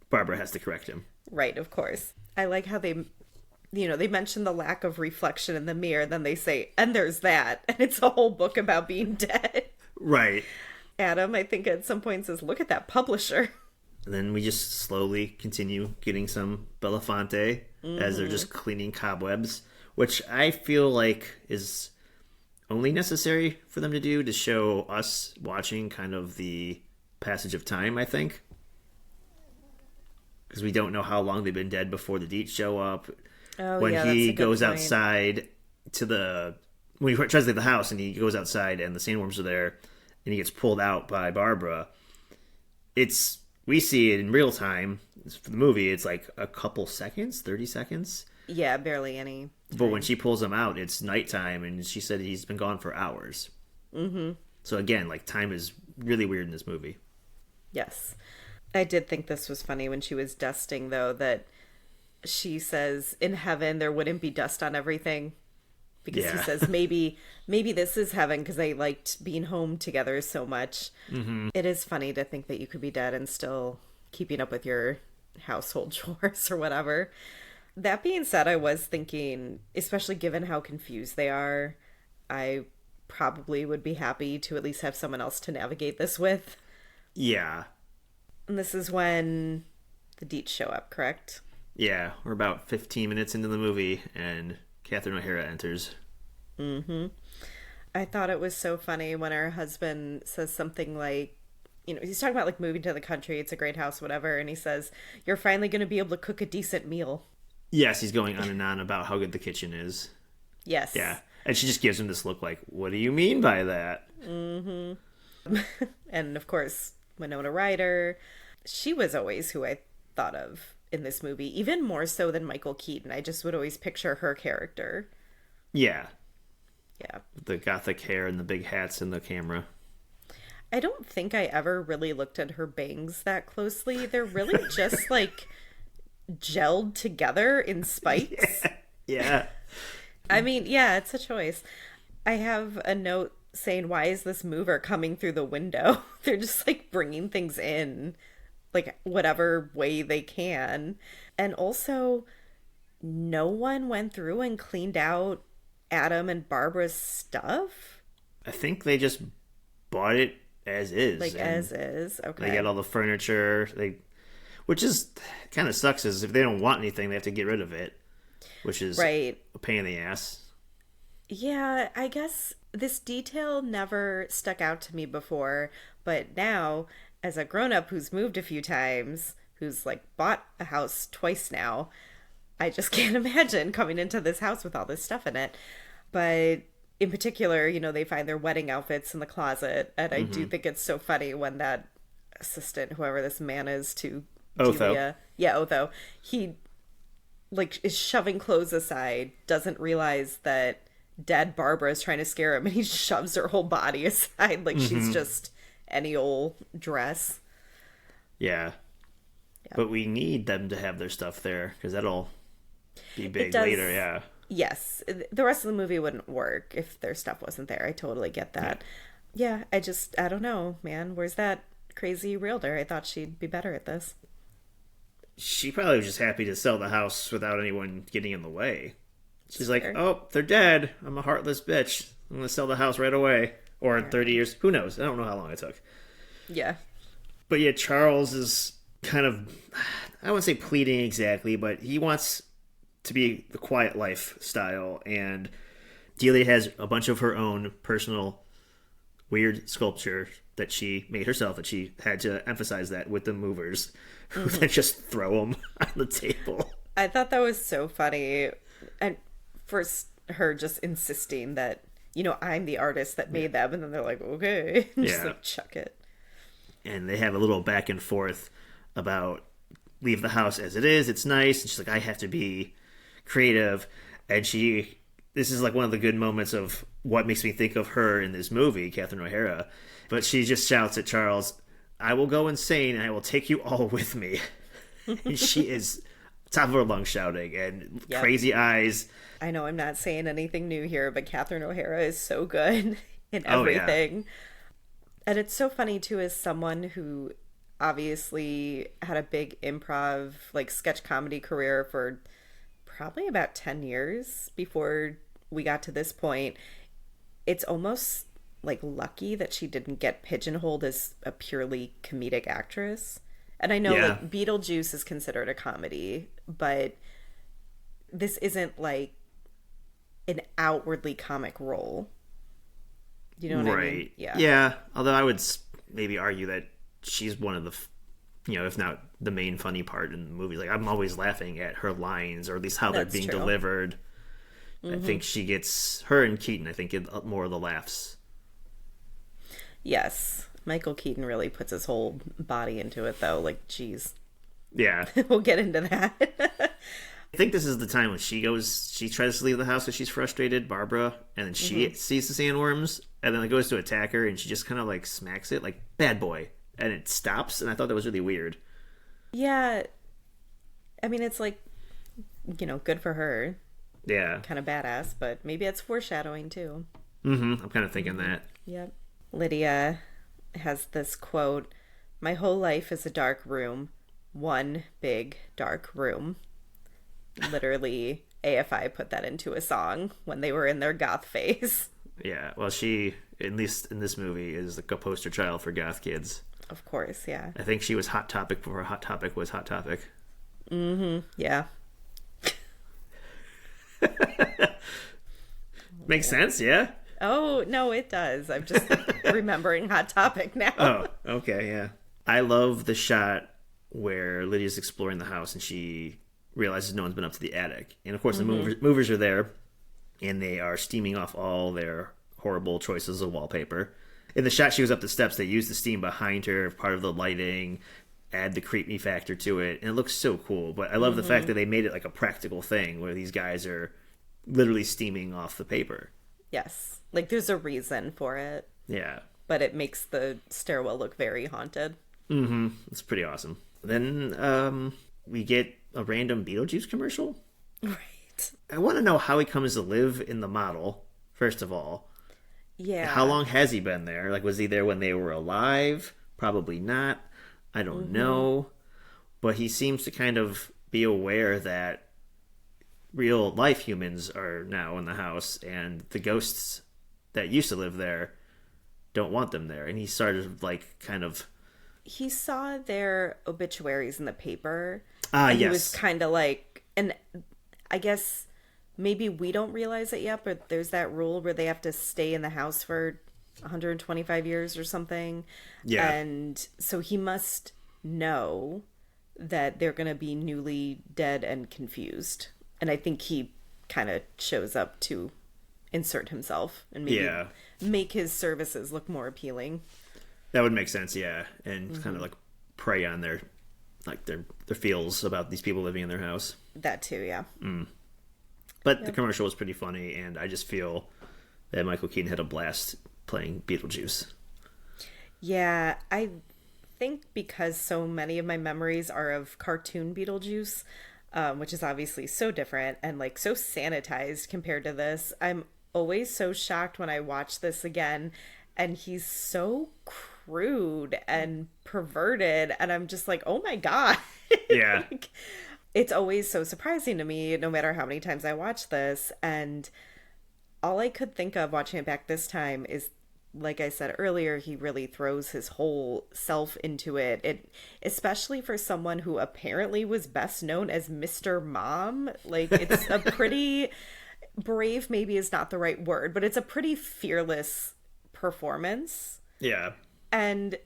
Barbara has to correct him. Right, of course. I like how they mention the lack of reflection in the mirror, then they say, and there's that. And it's a whole book about being dead. Right. Adam, I think at some point says, look at that publisher. And then we just slowly continue getting some Belafonte as they're just cleaning cobwebs, which I feel like is only necessary for them to do to show us watching kind of the passage of time, I think. Because we don't know how long they've been dead before the Deetz show up. Oh, when yeah, he that's a good goes point. outside when he tries to leave the house and he goes outside and the sandworms are there and he gets pulled out by Barbara, we see it in real time. For the movie, it's like a couple seconds, 30 seconds. Yeah, barely any. But when she pulls him out, it's nighttime, and she said he's been gone for hours. Mm-hmm. So again, like, time is really weird in this movie. Yes. I did think this was funny when she was dusting, though, that she says in heaven there wouldn't be dust on everything. Because he says maybe this is heaven because they liked being home together so much. Mm-hmm. It is funny to think that you could be dead and still keeping up with your household chores or whatever. That being said, I was thinking, especially given how confused they are, I probably would be happy to at least have someone else to navigate this with. Yeah. And this is when the Deetz show up, correct? Yeah, we're about 15 minutes into the movie, and Catherine O'Hara enters. Mm-hmm. I thought it was so funny when her husband says something like, he's talking about like moving to the country, it's a great house, whatever, and he says, you're finally going to be able to cook a decent meal. Yes, he's going on and on about how good the kitchen is. Yes. Yeah. And she just gives him this look like, what do you mean by that? And of course, Winona Ryder. She was always who I thought of in this movie, even more so than Michael Keaton. I just would always picture her character. Yeah. Yeah. The gothic hair and the big hats and the camera. I don't think I ever really looked at her bangs that closely. They're really just like gelled together in spikes. Yeah. I mean, yeah, it's a choice. I have a note saying, why is this mover coming through the window? They're just like bringing things in, like whatever way they can. And also, no one went through and cleaned out Adam and Barbara's stuff. I think they just bought it as is. Like as is. Okay. They get all the furniture. Which is kind of sucks, is if they don't want anything, they have to get rid of it. Which is right. A pain in the ass. Yeah, I guess this detail never stuck out to me before, but now, as a grown-up who's moved a few times, who's like bought a house twice now, I just can't imagine coming into this house with all this stuff in it. But in particular, you know, they find their wedding outfits in the closet, and I do think it's so funny when that assistant, whoever this man is to Delia, Otho, he like is shoving clothes aside, doesn't realize that dead Barbara is trying to scare him, and he shoves her whole body aside like she's just any old dress. Yeah. But we need them to have their stuff there, because that'll be big later, yeah. Yes. The rest of the movie wouldn't work if their stuff wasn't there. I totally get that. Yeah, I don't know, man. Where's that crazy realtor? I thought she'd be better at this. She probably was just happy to sell the house without anyone getting in the way. She's like, oh, they're dead. I'm a heartless bitch. I'm going to sell the house right away. Or in 30 years. Who knows? I don't know how long it took. Yeah. But yeah, Charles is kind of, I wouldn't say pleading exactly, but he wants to be the quiet lifestyle. And Delia has a bunch of her own personal weird sculpture that she made herself, and she had to emphasize that with the movers who then just throw them on the table. I thought that was so funny. And first, her just insisting that, you know, I'm the artist that made them, and then they're like, okay, just like chuck it. And they have a little back and forth about leave the house as it is. It's nice. And she's like, I have to be creative. And this is like one of the good moments of what makes me think of her in this movie, Catherine O'Hara. But she just shouts at Charles, I will go insane and I will take you all with me. And she is top of her lungs shouting and crazy eyes. I know I'm not saying anything new here, but Catherine O'Hara is so good in everything. Yeah. And it's so funny too, as someone who obviously had a big improv, like sketch comedy career for probably about 10 years before we got to this point. It's almost like lucky that she didn't get pigeonholed as a purely comedic actress. And I know like Beetlejuice is considered a comedy, but this isn't like an outwardly comic role. You know what I mean? Yeah. Yeah. Although I would maybe argue that she's one of the, if not the main funny part in the movie. Like, I'm always laughing at her lines, or at least how they're being delivered. I think she gets, her and Keaton, I think, get more of the laughs. Yes. Michael Keaton really puts his whole body into it, though. Like, geez. Yeah. We'll get into that. I think this is the time when she tries to leave the house because she's frustrated, Barbara, and then she sees the sandworms, and then it goes to attack her, and she just kind of like smacks it, like, bad boy. And it stops, and I thought that was really weird. Yeah. I mean, it's like, good for her. Yeah. Kind of badass, but maybe it's foreshadowing, too. I'm kind of thinking that. Yep. Lydia has this quote, "My whole life is a dark room. One big dark room." Literally, AFI put that into a song when they were in their goth phase. Yeah, well, she, at least in this movie, is like a poster child for goth kids. Of course, yeah. I think she was Hot Topic before Hot Topic was Hot Topic. Yeah. Makes sense, yeah? Oh, no, it does. I'm just remembering Hot Topic now. Oh, okay, yeah. I love the shot where Lydia's exploring the house and she realizes no one's been up to the attic. And of course, the movers are there, and they are steaming off all their horrible choices of wallpaper. In the shot she goes up the steps, they use the steam behind her, part of the lighting, add the creepy factor to it, and it looks so cool. But I love the fact that they made it like a practical thing where these guys are literally steaming off the paper. Yes. Like, there's a reason for it. Yeah. But it makes the stairwell look very haunted. Mm-hmm. It's pretty awesome. Then we get a random Beetlejuice commercial. Right. I want to know how he comes to live in the model, first of all. Yeah. How long has he been there? Like, was he there when they were alive? Probably not. I don't know. But he seems to kind of be aware that real life humans are now in the house, and the ghosts that used to live there don't want them there. And he started, like, kind of... He saw their obituaries in the paper. Yes. He was kind of like... And I guess maybe we don't realize it yet, but there's that rule where they have to stay in the house for 125 years or something. Yeah. And so he must know that they're going to be newly dead and confused. And I think he kind of shows up to insert himself and maybe make his services look more appealing. That would make sense, yeah. And kind of like prey on their feels about these people living in their house. That too, yeah. But the commercial was pretty funny, and I just feel that Michael Keaton had a blast playing Beetlejuice. Yeah, I think because so many of my memories are of cartoon Beetlejuice, which is obviously so different and like so sanitized compared to this, I'm always so shocked when I watch this again, and he's so crude and perverted, and I'm just like, oh my god. Yeah. Like, it's always so surprising to me, no matter how many times I watch this. And all I could think of watching it back this time is, like I said earlier, he really throws his whole self into it. Especially for someone who apparently was best known as Mr. Mom. Like, it's a pretty brave, maybe is not the right word, but it's a pretty fearless performance. Yeah. And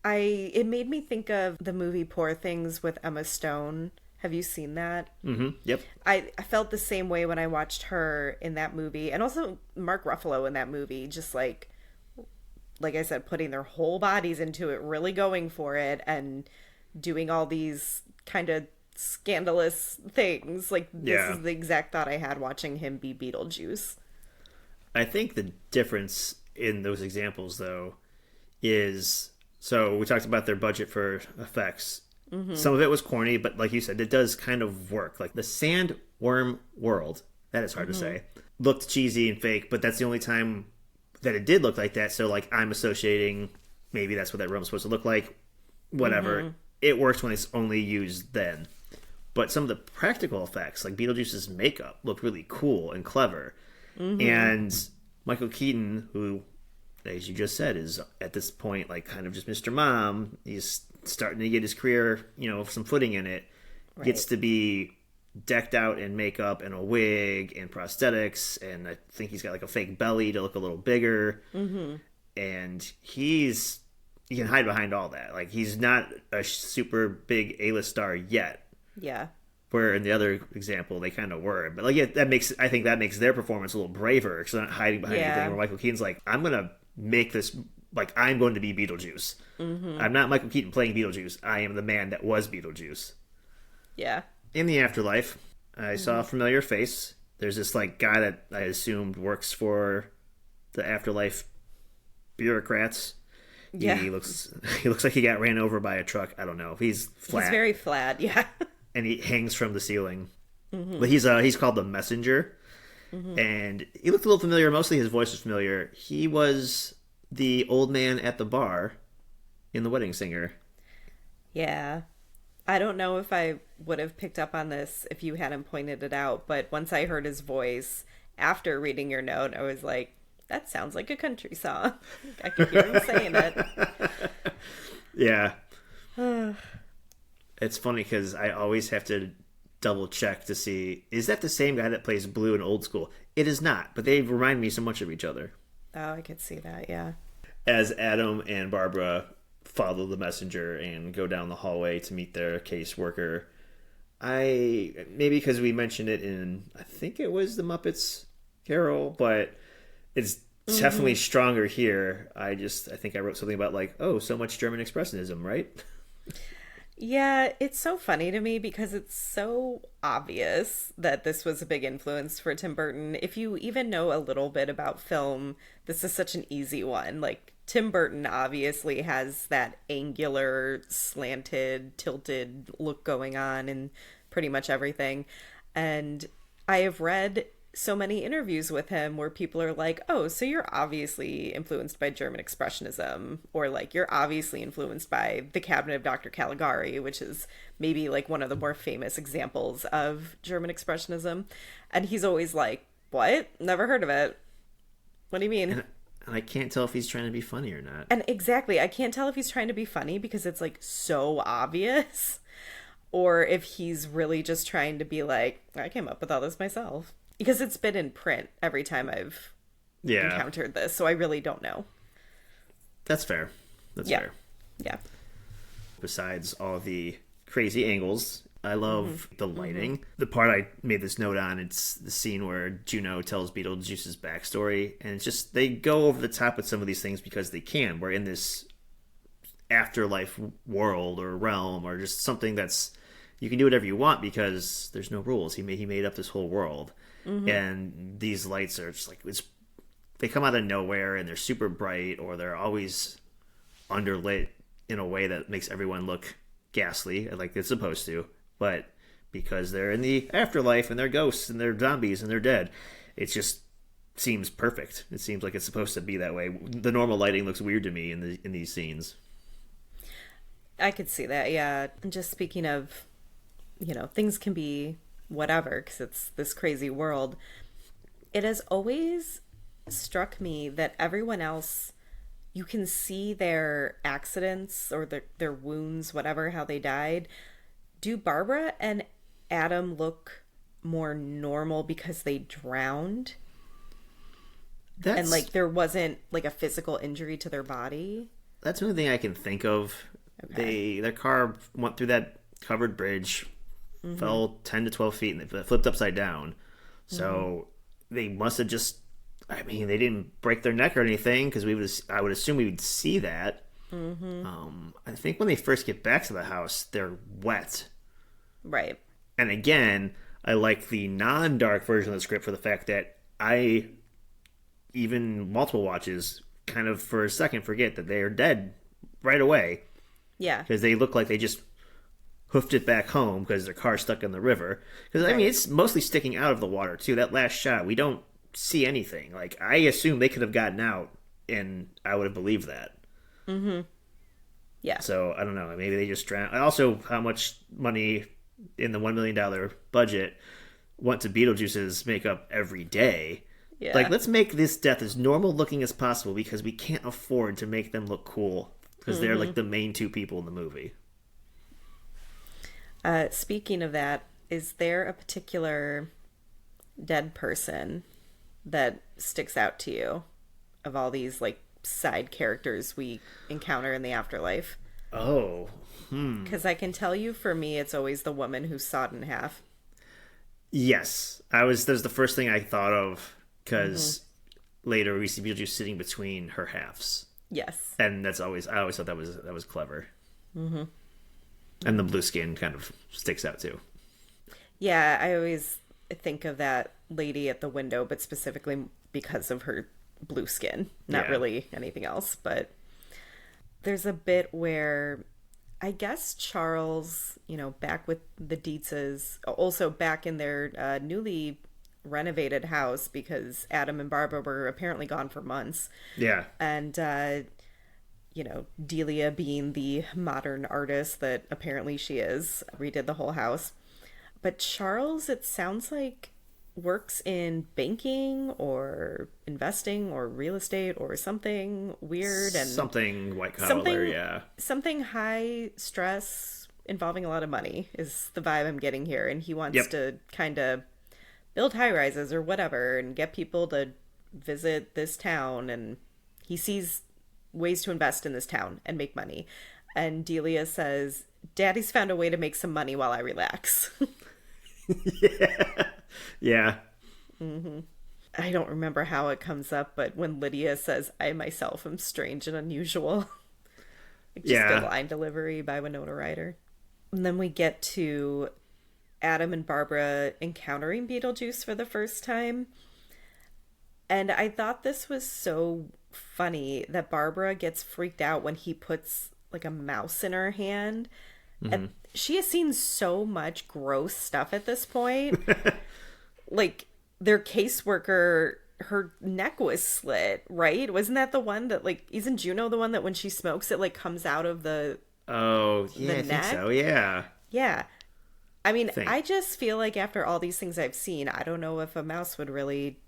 it made me think of the movie Poor Things with Emma Stone. Have you seen that? Mm-hmm. Yep. I felt the same way when I watched her in that movie, and also Mark Ruffalo in that movie, just like I said, putting their whole bodies into it, really going for it, and doing all these kind of scandalous things. Like, this is the exact thought I had watching him be Beetlejuice. I think the difference in those examples, though, is... So we talked about their budget for effects. Some of it was corny, but like you said, it does kind of work. Like the sandworm world, that is hard to say, looked cheesy and fake, but that's the only time that it did look like that. So like I'm associating, maybe that's what that room was supposed to look like. Whatever. It works when it's only used then. But some of the practical effects, like Beetlejuice's makeup, looked really cool and clever. And Michael Keaton, who, as you just said, is at this point like kind of just Mr. Mom. He's starting to get his career, some footing in it. Right. Gets to be decked out in makeup and a wig and prosthetics, and I think he's got like a fake belly to look a little bigger. And he can hide behind all that. Like, he's not a super big A-list star yet. Yeah. Where in the other example they kind of were, but like I think that makes their performance a little braver because they're not hiding behind anything. Where Michael Keaton's like, I'm gonna make this, like, I'm going to be Beetlejuice. I'm not Michael Keaton playing Beetlejuice. I am the man that was Beetlejuice. Yeah. In the afterlife, I saw a familiar face. There's this like guy that I assumed works for the afterlife bureaucrats. Yeah. He looks like he got ran over by a truck. I don't know. He's flat. He's very flat. Yeah. And he hangs from the ceiling. But he's called the Messenger. And he looked a little familiar. Mostly his voice was familiar. He was the old man at the bar in The Wedding Singer. Yeah. I don't know if I would have picked up on this if you hadn't pointed it out, but once I heard his voice after reading your note, I was like, that sounds like a country song. I could hear him saying it. Yeah. It's funny because I always have to double check to see, is that the same guy that plays Blue in Old School? It is not, but they remind me so much of each other. Oh, I could see that, yeah. As Adam and Barbara follow the messenger and go down the hallway to meet their caseworker, Maybe because we mentioned it in, I think it was the Muppets Carol, but it's definitely stronger here. I think I wrote something about like, oh, so much German expressionism, right? Yeah, it's so funny to me because it's so obvious that this was a big influence for Tim Burton. If you even know a little bit about film, this is such an easy one. Like, Tim Burton obviously has that angular, slanted, tilted look going on in pretty much everything. And I have read so many interviews with him where people are like, oh, so you're obviously influenced by German Expressionism, or like you're obviously influenced by The Cabinet of Dr. Caligari, which is maybe like one of the more famous examples of German Expressionism. And he's always like, what? Never heard of it. What do you mean? And I can't tell if he's trying to be funny or not. And exactly, I can't tell if he's trying to be funny because it's like so obvious, or if he's really just trying to be like, I came up with all this myself. Because it's been in print every time I've encountered this, so I really don't know. That's fair. That's fair. Yeah. Besides all the crazy angles, I love the lighting. The part I made this note on, it's the scene where Juno tells Beetlejuice's backstory, and it's just, they go over the top with some of these things because they can. We're in this afterlife world or realm, or just something that's, you can do whatever you want because there's no rules. He made up this whole world. And these lights are just like, they come out of nowhere and they're super bright, or they're always underlit in a way that makes everyone look ghastly, like it's supposed to. But because they're in the afterlife and they're ghosts and they're zombies and they're dead, it just seems perfect. It seems like it's supposed to be that way. The normal lighting looks weird to me in these scenes. I could see that, yeah. And just speaking of, things can be whatever because it's this crazy world. It has always struck me that everyone else, you can see their accidents or their wounds, whatever, how they died. Do Barbara and Adam look more normal because they drowned? And like there wasn't like a physical injury to their body? That's the only thing I can think of. Okay. Their car went through that covered bridge, fell 10 to 12 feet, and they flipped upside down. So they must have just, I mean, they didn't break their neck or anything, because I would assume we would see that. I think when they first get back to the house, they're wet. Right. And again, I like the non-dark version of the script for the fact that I, even multiple watches, kind of for a second forget that they are dead right away. Yeah. Because they look like they just hoofed it back home because their car's stuck in the river. Because, I mean, it's mostly sticking out of the water, too. That last shot, we don't see anything. Like, I assume they could have gotten out, and I would have believed that. Yeah. So, I don't know. Maybe they just drowned. Also, how much money in the $1 million budget went to Beetlejuice's makeup every day. Yeah. Like, let's make this death as normal looking as possible because we can't afford to make them look cool. Because they're, like, the main two people in the movie. Speaking of that, is there a particular dead person that sticks out to you of all these like side characters we encounter in the afterlife? Oh, Because I can tell you, for me, it's always the woman who's sawed in half. Yes, that's the first thing I thought of, because later we see Beetlejuice sitting between her halves. Yes, and I always thought that was clever. And the blue skin kind of sticks out too. Yeah, I always think of that lady at the window, but specifically because of her blue skin, not really anything else. But there's a bit where I guess Charles, back with the Deetzes, also back in their newly renovated house, because Adam and Barbara were apparently gone for months. Yeah. And, Delia, being the modern artist that apparently she is, redid the whole house. But Charles, it sounds like, works in banking or investing or real estate or something weird, and something white collar, something high stress involving a lot of money is the vibe I'm getting here. And he wants to kind of build high rises or whatever and get people to visit this town, and he sees ways to invest in this town and make money. And Delia says, Daddy's found a way to make some money while I relax. Yeah. Yeah. I don't remember how it comes up, but when Lydia says, I myself am strange and unusual. Just Yeah. good line delivery by Winona Ryder. And then we get to Adam and Barbara encountering Beetlejuice for the first time. And I thought this was so funny that Barbara gets freaked out when he puts like a mouse in her hand. And she has seen so much gross stuff at this point. Like their caseworker, her neck was slit, right? Wasn't that the one that like, isn't Juno the one that when she smokes it like comes out of the Oh, yeah, I think so. Yeah. Yeah. I mean, Think. I just feel like after all these things I've seen, I don't know if a mouse would really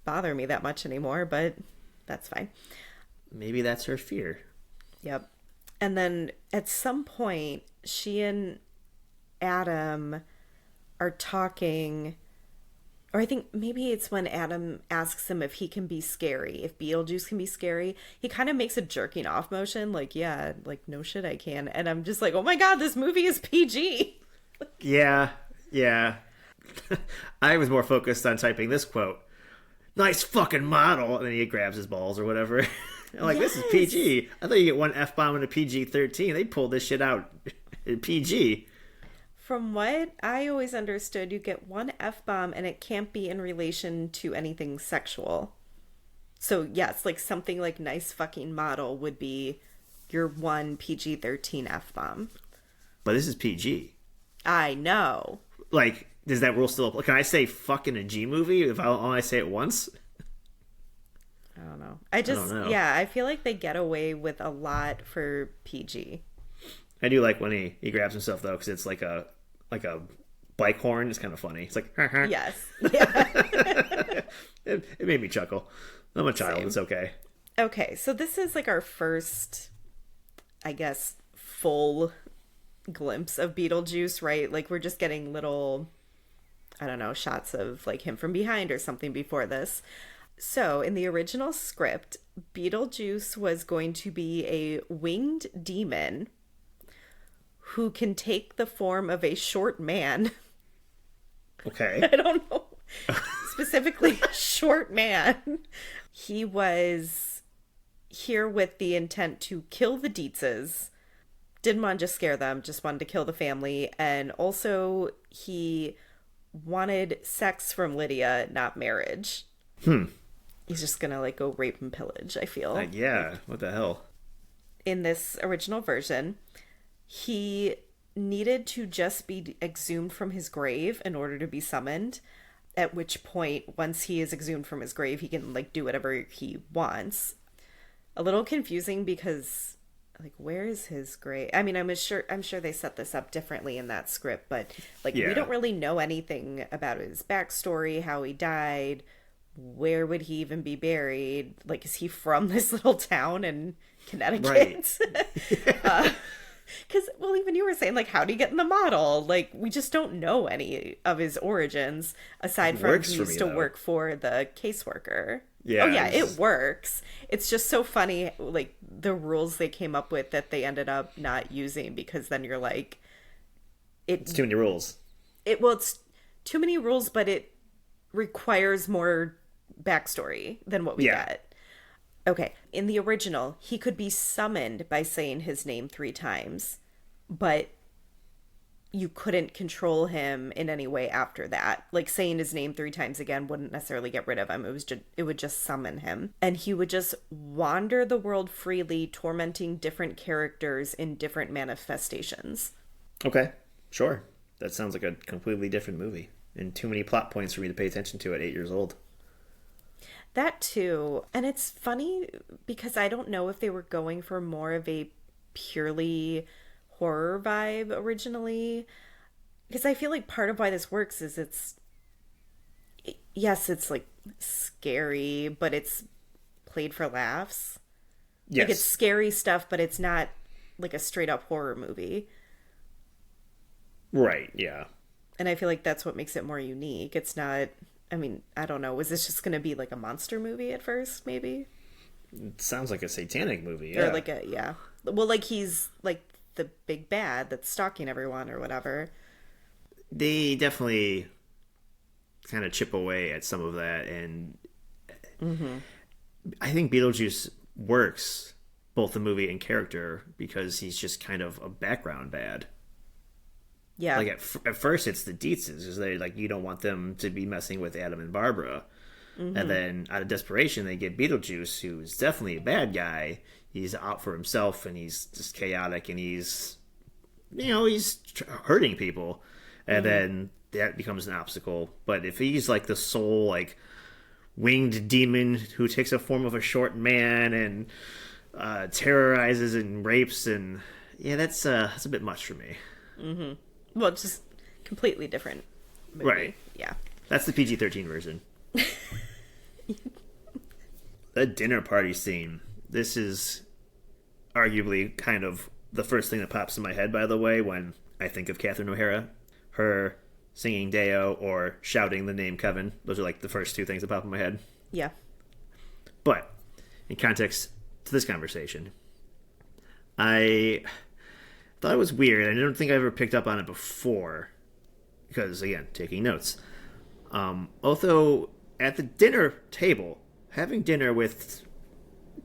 bother me that much anymore, but that's fine. Maybe that's her fear. Yep. And then at some point, she and Adam are talking, or I think maybe it's when Adam asks him if he can be scary, if Beetlejuice can be scary. He kind of makes a jerking off motion, like, yeah, like, no shit, I can. And I'm just like, oh my God, this movie is PG. Yeah. Yeah. I was more focused on typing this quote. Nice fucking model. And then he grabs his balls or whatever. I'm like, this is PG. I thought you get one F-bomb in a PG-13. They pulled this shit out in PG. From what I always understood, you get one F-bomb and it can't be in relation to anything sexual. So, yes, like something like nice fucking model would be your one PG-13 F-bomb. But this is PG. I know. Like, does that rule still apply? Can I say fucking a G movie if I only say it once? I don't know. I just, don't know. yeah, I feel like they get away with a lot for PG. I do like when he grabs himself, though, because it's like a bike horn. It's kind of funny. It's like, Yes. Yeah. it made me chuckle. I'm a child. Same. It's okay. Okay, so this is like our first, I guess, full glimpse of Beetlejuice, right? Like we're just getting little, I don't know, shots of like him from behind or something before this. So in the original script, Beetlejuice was going to be a winged demon who can take the form of a short man. Okay. I don't know. Specifically, a short man. He was here with the intent to kill the Deetzes. Didn't want to just scare them, just wanted to kill the family. And also, he wanted sex from Lydia, not marriage. He's just gonna, like, go rape and pillage, I feel. Yeah. What the hell? In this original version, he needed to just be exhumed from his grave in order to be summoned. At which point, once he is exhumed from his grave, he can, like, do whatever he wants. A little confusing because, like, where is his grave? I mean, I'm sure they set this up differently in that script, but, like, Yeah. we don't really know anything about his backstory, how he died, where would he even be buried? Like, is he from this little town in Connecticut? Right. Because, well, even you were saying, like, how did he get in the model? Like, we just don't know any of his origins, aside from Works he for used me, to though. work for the caseworker. Yeah, Oh, yeah, it's- it works. It's just so funny, like, the rules they came up with that they ended up not using, because then you're like... It's too many rules. It's too many rules, but it requires more backstory than what we get. Okay, in the original, he could be summoned by saying his name 3 times, but you couldn't control him in any way after that. Like, saying his name 3 times again wouldn't necessarily get rid of him. It would just summon him. And he would just wander the world freely, tormenting different characters in different manifestations. Okay. Sure. That sounds like a completely different movie. And too many plot points for me to pay attention to at 8 years old. That too. And it's funny because I don't know if they were going for more of a purely horror vibe originally. Because I feel like part of why this works is yes, it's like scary, but it's played for laughs. Yes. Like, it's scary stuff, but it's not like a straight up horror movie. Right, yeah. And I feel like that's what makes it more unique. It's not, I mean, I don't know. Was this just going to be like a monster movie at first, maybe? It sounds like a satanic movie, yeah. Or like a, yeah. Well, like he's like the big bad that's stalking everyone or whatever. They definitely kind of chip away at some of that, and I think Beetlejuice works both the movie and character because he's just kind of a background bad. Yeah. Like at first it's the Deetzes, because they like you don't want them to be messing with Adam and Barbara, and then out of desperation they get Beetlejuice, who's definitely a bad guy. He's out for himself and he's just chaotic and he's hurting people, and then that becomes an obstacle. But if he's like the sole like winged demon who takes a form of a short man and terrorizes and rapes, and that's a bit much for me. Well, it's just completely different movie. Right. Yeah. That's the PG-13 version. The dinner party scene. This is arguably kind of the first thing that pops in my head, by the way, when I think of Catherine O'Hara. Her singing Deo or shouting the name Kevin. Those are like the first two things that pop in my head. Yeah. But in context to this conversation, I thought it was weird. I don't think I ever picked up on it before because, again, taking notes. Although at the dinner table, having dinner with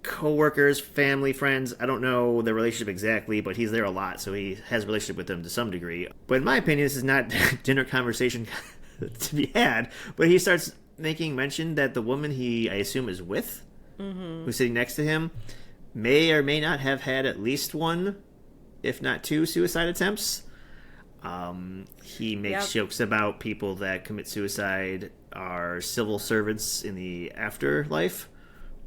co-workers, family, friends, I don't know the relationship exactly, but he's there a lot, so he has a relationship with them to some degree. But in my opinion, this is not dinner conversation to be had, but he starts making mention that the woman he, I assume, is with, who's sitting next to him, may or may not have had at least one, if not two, suicide attempts. He makes jokes about people that commit suicide are civil servants in the afterlife,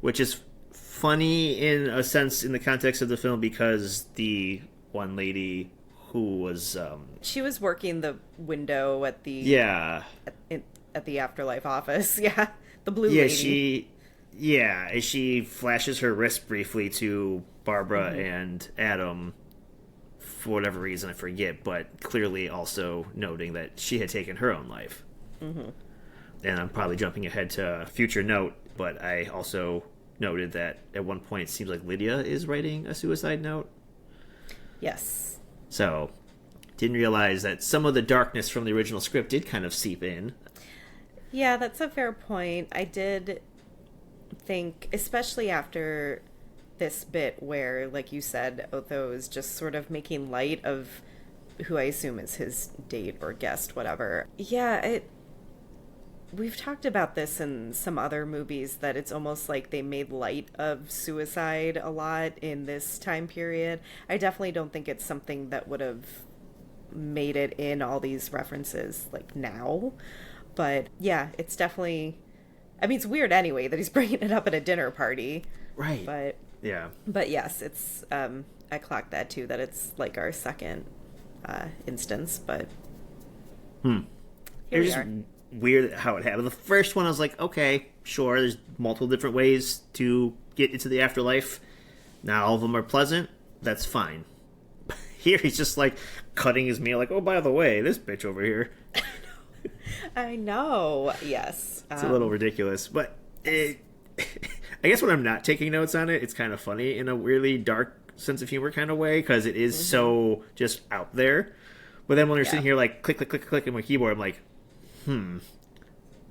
which is funny in a sense in the context of the film because the one lady who was she was working the window at the at the afterlife office. Yeah, the blue lady. She flashes her wrist briefly to Barbara and Adam for whatever reason, I forget, but clearly also noting that she had taken her own life. And I'm probably jumping ahead to a future note, but I also noted that at one point it seems like Lydia is writing a suicide note. Yes. So, didn't realize that some of the darkness from the original script did kind of seep in. Yeah, that's a fair point. I did think, especially after this bit where, like you said, Otho is just sort of making light of who I assume is his date or guest, whatever. Yeah, we've talked about this in some other movies, that it's almost like they made light of suicide a lot in this time period. I definitely don't think it's something that would have made it in all these references like now. But yeah, it's definitely, I mean, it's weird anyway that he's bringing it up at a dinner party. Right. But yes, it's I clocked that too, that it's like our second instance, but here we are. Weird how it happened. The first one I was like, okay, sure, there's multiple different ways to get into the afterlife. Not all of them are pleasant. That's fine. Here he's just like cutting his meal like, oh, by the way, this bitch over here. I know. Yes. It's a little ridiculous, but I guess when I'm not taking notes on it, it's kind of funny in a really dark sense of humor kind of way, because it is so just out there. But then when you're sitting here like click, click, click, click in my keyboard, I'm like,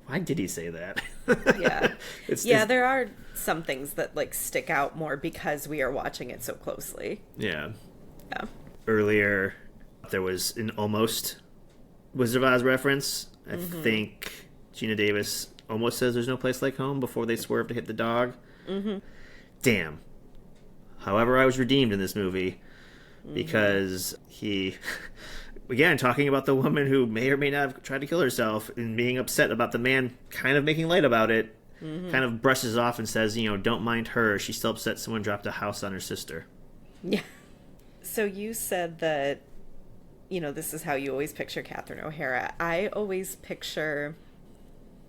why did he say that? Yeah. There are some things that like stick out more because we are watching it so closely. Yeah. Earlier, there was an almost Wizard of Oz reference. I think Gina Davis almost says there's no place like home before they swerve to hit the dog. Damn. However, I was redeemed in this movie because he, again, talking about the woman who may or may not have tried to kill herself and being upset about the man kind of making light about it, kind of brushes off and says, don't mind her. She's still upset someone dropped a house on her sister. Yeah. So you said that, this is how you always picture Catherine O'Hara. I always picture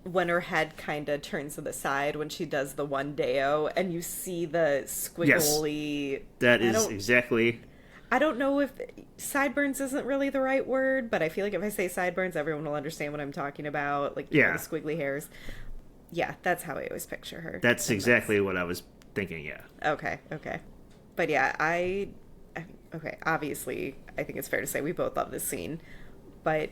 when her head kind of turns to the side when she does the one Deo and you see the squiggly... Yes, that is exactly... I don't know if sideburns isn't really the right word, but I feel like if I say sideburns, everyone will understand what I'm talking about. Like, the squiggly hairs. Yeah, that's how I always picture her. That's exactly what I was thinking, yeah. Okay. But yeah, I Okay, obviously, I think it's fair to say we both love this scene, but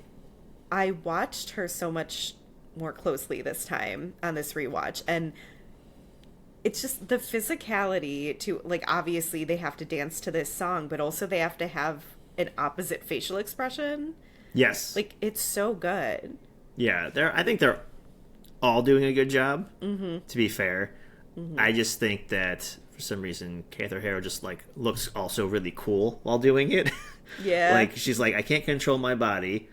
I watched her so much more closely this time on this rewatch, and it's just the physicality to, like, obviously they have to dance to this song, but also they have to have an opposite facial expression. Yes. Like, it's so good. Yeah, I think they're all doing a good job, to be fair. I just think that for some reason Catherine O'Hara just like looks also really cool while doing it. Yeah. Like she's like, I can't control my body,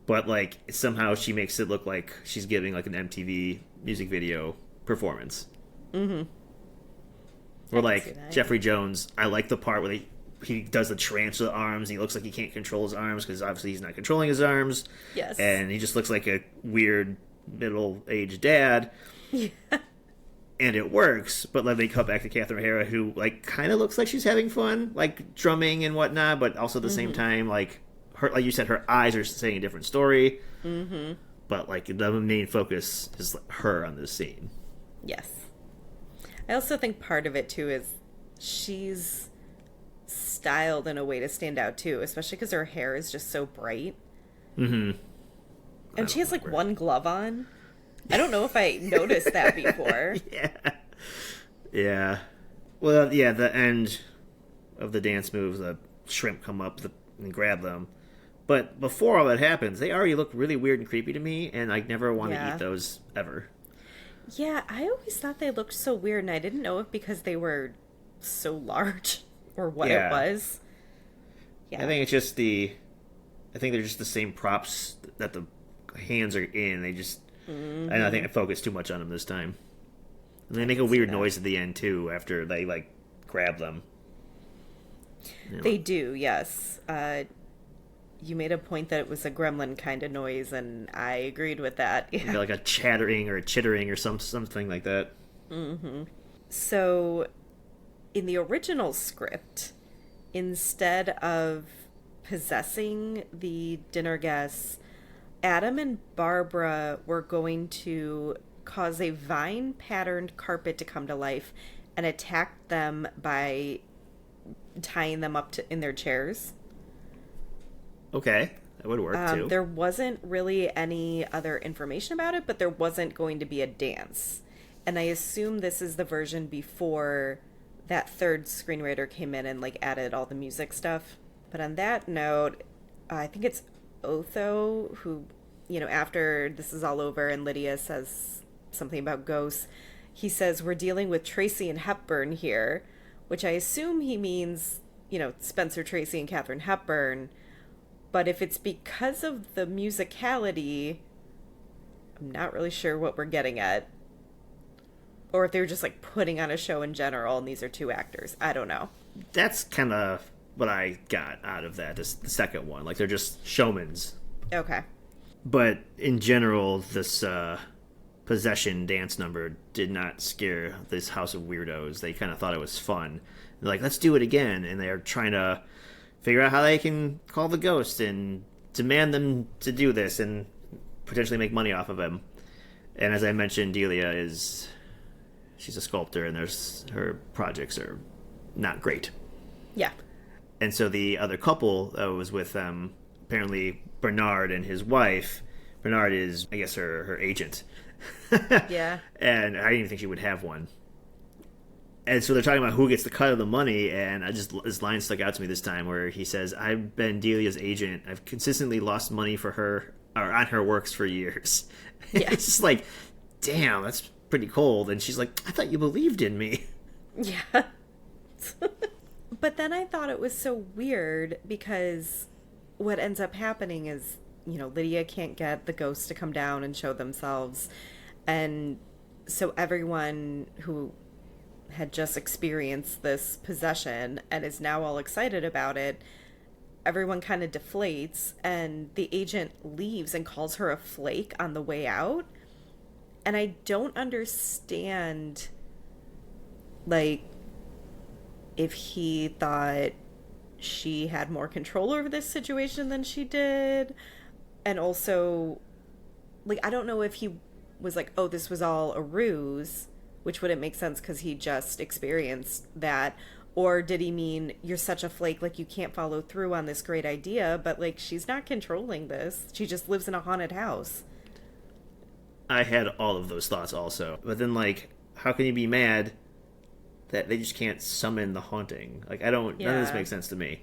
but like somehow she makes it look like she's giving like an MTV music video performance. Or like Jeffrey Jones, I like the part where he does the trance with the arms. And he looks like he can't control his arms because obviously he's not controlling his arms. Yes. And he just looks like a weird middle-aged dad. Yeah. And it works, but then they cut back to Catherine O'Hara, who like kind of looks like she's having fun, like drumming and whatnot, but also at the same time, like her, like you said, her eyes are saying a different story. But like the main focus is her on this scene. Yes. I also think part of it too is she's styled in a way to stand out too, especially because her hair is just so bright. And she has like one glove on. I don't know if I noticed that before. Yeah. Well, yeah, the end of the dance moves, the shrimp come up and grab them. But before all that happens, they already look really weird and creepy to me, and I never want to eat those ever. Yeah, I always thought they looked so weird, and I didn't know if because they were so large or what it was. Yeah. I think it's just I think they're just the same props that the hands are in. They just... And I think I focused too much on them this time. And they make a weird noise at the end, too, after they, like, grab them. You know? They do, yes. You made a point that it was a gremlin kind of noise, and I agreed with that. Yeah. Like a chattering or a chittering or something like that. So, in the original script, instead of possessing the dinner guests, Adam and Barbara were going to cause a vine-patterned carpet to come to life and attack them by tying them up in their chairs. Okay, that would work too. There wasn't really any other information about it, but there wasn't going to be a dance. And I assume this is the version before that third screenwriter came in and like added all the music stuff. But on that note, I think it's Otho who, you know, after this is all over and Lydia says something about ghosts, he says, we're dealing with Tracy and Hepburn here, which I assume he means, you know, Spencer Tracy and Katharine Hepburn. But if it's because of the musicality, I'm not really sure what we're getting at. Or if they were just like putting on a show in general and these are two actors. I don't know. That's kind of what I got out of that, the second one. Like, they're just showmans. Okay. But in general, this possession dance number did not scare this house of weirdos. They kind of thought it was fun. They're like, let's do it again. And they're trying to figure out how they can call the ghost and demand them to do this and potentially make money off of him. And as I mentioned, Delia she's a sculptor, and her projects are not great. Yeah. And so the other couple that was with them, apparently Bernard and his wife. Bernard is, I guess, her agent. Yeah. And I didn't even think she would have one. And so they're talking about who gets the cut of the money, and this line stuck out to me this time where he says, I've been Delia's agent. I've consistently lost money for her, or on her works for years. Yeah. It's just like, damn, that's pretty cold. And she's like, I thought you believed in me. Yeah. But then I thought it was so weird because what ends up happening is, you know, Lydia can't get the ghosts to come down and show themselves. And so everyone who had just experienced this possession and is now all excited about it, everyone kind of deflates, and the agent leaves and calls her a flake on the way out. And I don't understand, like, if he thought she had more control over this situation than she did. And also, like, I don't know if he was like, oh, this was all a ruse, which wouldn't make sense because he just experienced that, Or did he mean you're such a flake, like you can't follow through on this great idea, but like she's not controlling this. She just lives in a haunted house. I had all of those thoughts also. But then, like, how can you be mad that they just can't summon the haunting? Like, none of this makes sense to me.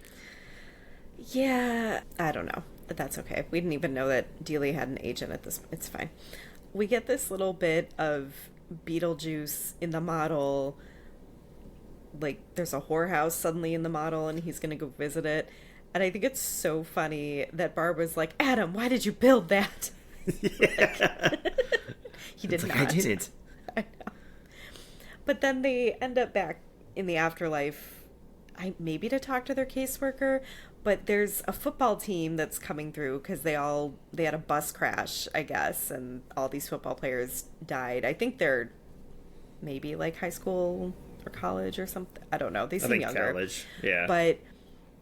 Yeah, I don't know. But that's okay. We didn't even know that Delia had an agent at this. It's fine. We get this little bit of Beetlejuice in the model. Like, there's a whorehouse suddenly in the model, and he's going to go visit it. And I think it's so funny that Barbara's like, Adam, why did you build that? Yeah. He did not. I didn't. I know. But then they end up back in the afterlife, maybe to talk to their caseworker, but there's a football team that's coming through because they had a bus crash, I guess, and all these football players died. I think they're maybe like high school or college or something. I don't know. They seem younger. College, yeah. But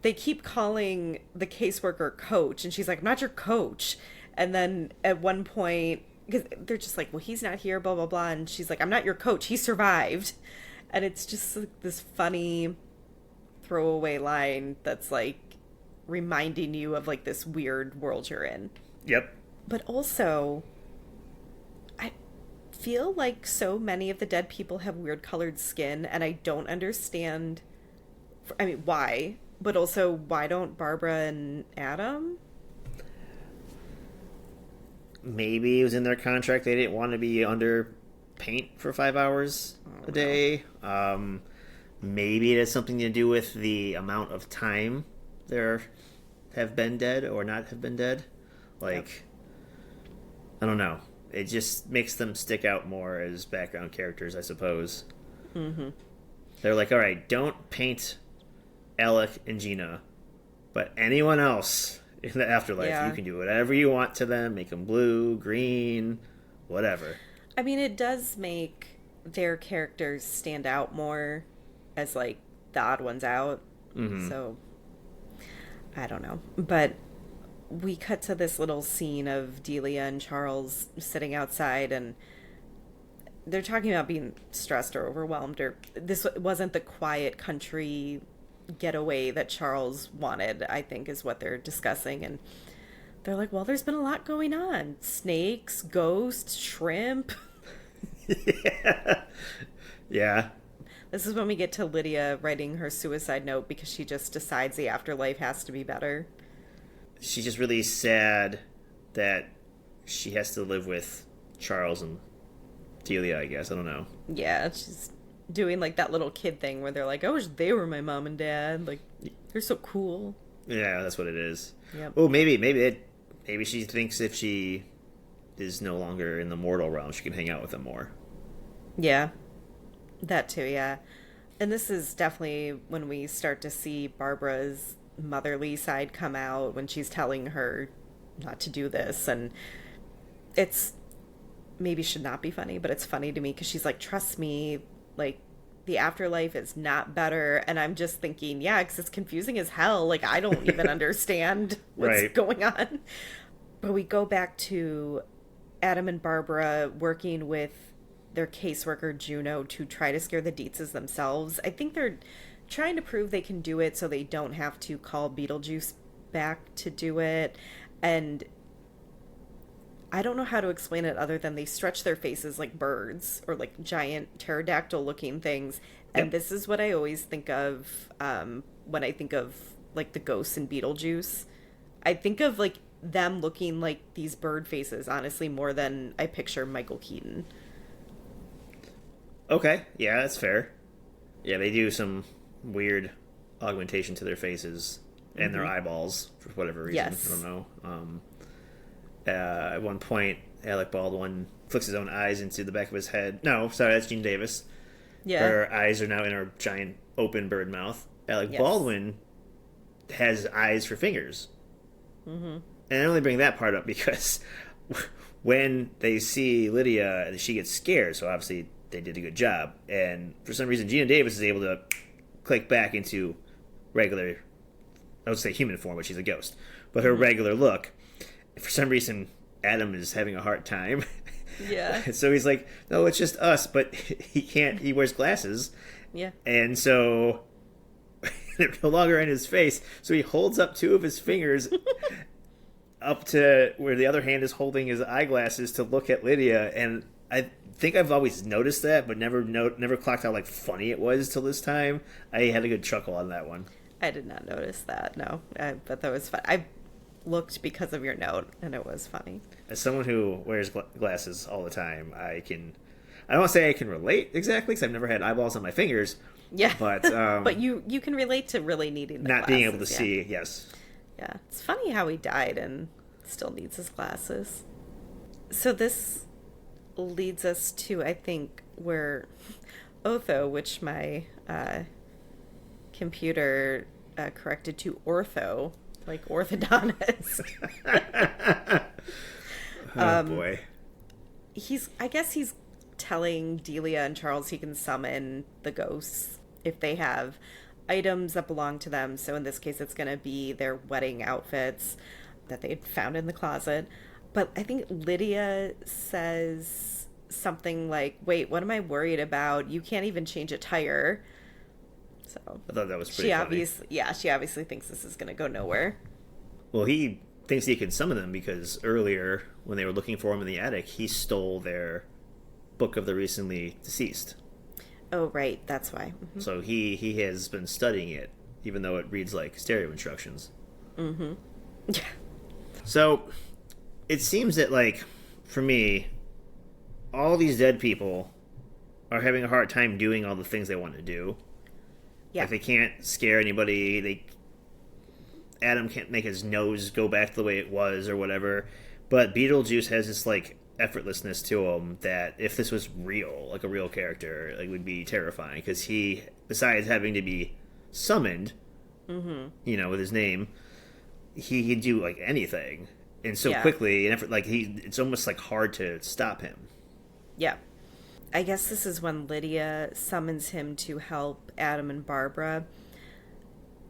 they keep calling the caseworker coach, and she's like, I'm not your coach. And then at one point, because they're just like, well, he's not here, blah, blah, blah. And she's like, I'm not your coach. He survived. And it's just like this funny throwaway line that's like reminding you of like this weird world you're in. Yep. But also, I feel like so many of the dead people have weird colored skin, and I don't understand, I mean, why? But also, why don't Barbara and Adam? Maybe it was in their contract. They didn't want to be under paint for 5 hours a day. Maybe it has something to do with the amount of time there have been dead or not have been dead. Like, yep. I don't know. It just makes them stick out more as background characters, I suppose. Mm-hmm. They're like, all right, don't paint Alec and Gina, but anyone else in the afterlife, you can do whatever you want to them. Make them blue, green, whatever. I mean, it does make their characters stand out more as, like, the odd ones out. Mm-hmm. So, I don't know. But we cut to this little scene of Delia and Charles sitting outside, and they're talking about being stressed or overwhelmed, or this wasn't the quiet country getaway that Charles wanted, I think, is what they're discussing. And they're like, well, there's been a lot going on. Snakes, ghosts, shrimp. Yeah. This is when we get to Lydia writing her suicide note because she just decides the afterlife has to be better. She's just really sad that she has to live with Charles and Delia, I guess. I don't know. Yeah, she's doing like that little kid thing where they're like, I wish they were my mom and dad. Like, they're so cool. Yeah, that's what it is. Yep. Oh, maybe she thinks if she is no longer in the mortal realm, she can hang out with them more. Yeah, that too, yeah. And this is definitely when we start to see Barbara's motherly side come out when she's telling her not to do this. And it's maybe should not be funny, but it's funny to me because she's like, trust me, like, the afterlife is not better. And I'm just thinking, yeah, because it's confusing as hell. Like, I don't even understand what's going on. But we go back to Adam and Barbara working with their caseworker, Juno, to try to scare the Deetzes themselves. I think they're trying to prove they can do it so they don't have to call Beetlejuice back to do it. And I don't know how to explain it other than they stretch their faces like birds or like giant pterodactyl looking things. And yep. This is what I always think of when I think of like the ghosts in Beetlejuice. I think of like them looking like these bird faces, honestly, more than I picture Michael Keaton. Okay, yeah, that's fair. Yeah, they do some weird augmentation to their faces and their eyeballs for whatever reason. Yes. I don't know. At one point, Alec Baldwin flicks his own eyes into the back of his head. No, sorry, that's Gene Davis. Yeah. Her eyes are now in her giant open bird mouth. Alec Baldwin has eyes for fingers. Mm-hmm. And I only bring that part up because when they see Lydia, she gets scared, so obviously they did a good job. And for some reason, Gina Davis is able to click back into regular, I would say human form, but she's a ghost. But her regular look. For some reason, Adam is having a hard time. Yeah. So he's like, no, it's just us, but he can't, he wears glasses. Yeah. And so and no longer in his face. So he holds up two of his fingers up to where the other hand is holding his eyeglasses to look at Lydia. And I think I've always noticed that, but never clocked how like funny it was till this time. I had a good chuckle on that one. I did not notice that. No, but that was fun. I looked because of your note, and it was funny. As someone who wears glasses all the time, I don't want to say I can relate exactly because I've never had eyeballs on my fingers. Yeah, but but you can relate to really needing the not glasses, being able to see. Yes. Yeah, it's funny how he died and still needs his glasses. So this leads us to, I think, where Otho, which my computer corrected to ortho, like orthodontist. Oh boy. I guess he's telling Delia and Charles he can summon the ghosts if they have items that belong to them. So in this case, it's going to be their wedding outfits that they found in the closet. But I think Lydia says something like, wait, what am I worried about? You can't even change a tire. So I thought that was pretty funny. She obviously thinks this is going to go nowhere. Well, he thinks he can summon them because earlier, when they were looking for him in the attic, he stole their book of the recently deceased. Oh, right. That's why. Mm-hmm. So he has been studying it, even though it reads like stereo instructions. Mm-hmm. Yeah. So it seems that, like, for me, all these dead people are having a hard time doing all the things they want to do. Yeah. Like, they can't scare anybody. Adam can't make his nose go back to the way it was or whatever. But Beetlejuice has this, like, effortlessness to him that if this was real, like a real character, like, would be terrifying. Because he, besides having to be summoned, with his name, he can do, like, anything. And so quickly, and it's almost, like, hard to stop him. Yeah. I guess this is when Lydia summons him to help Adam and Barbara.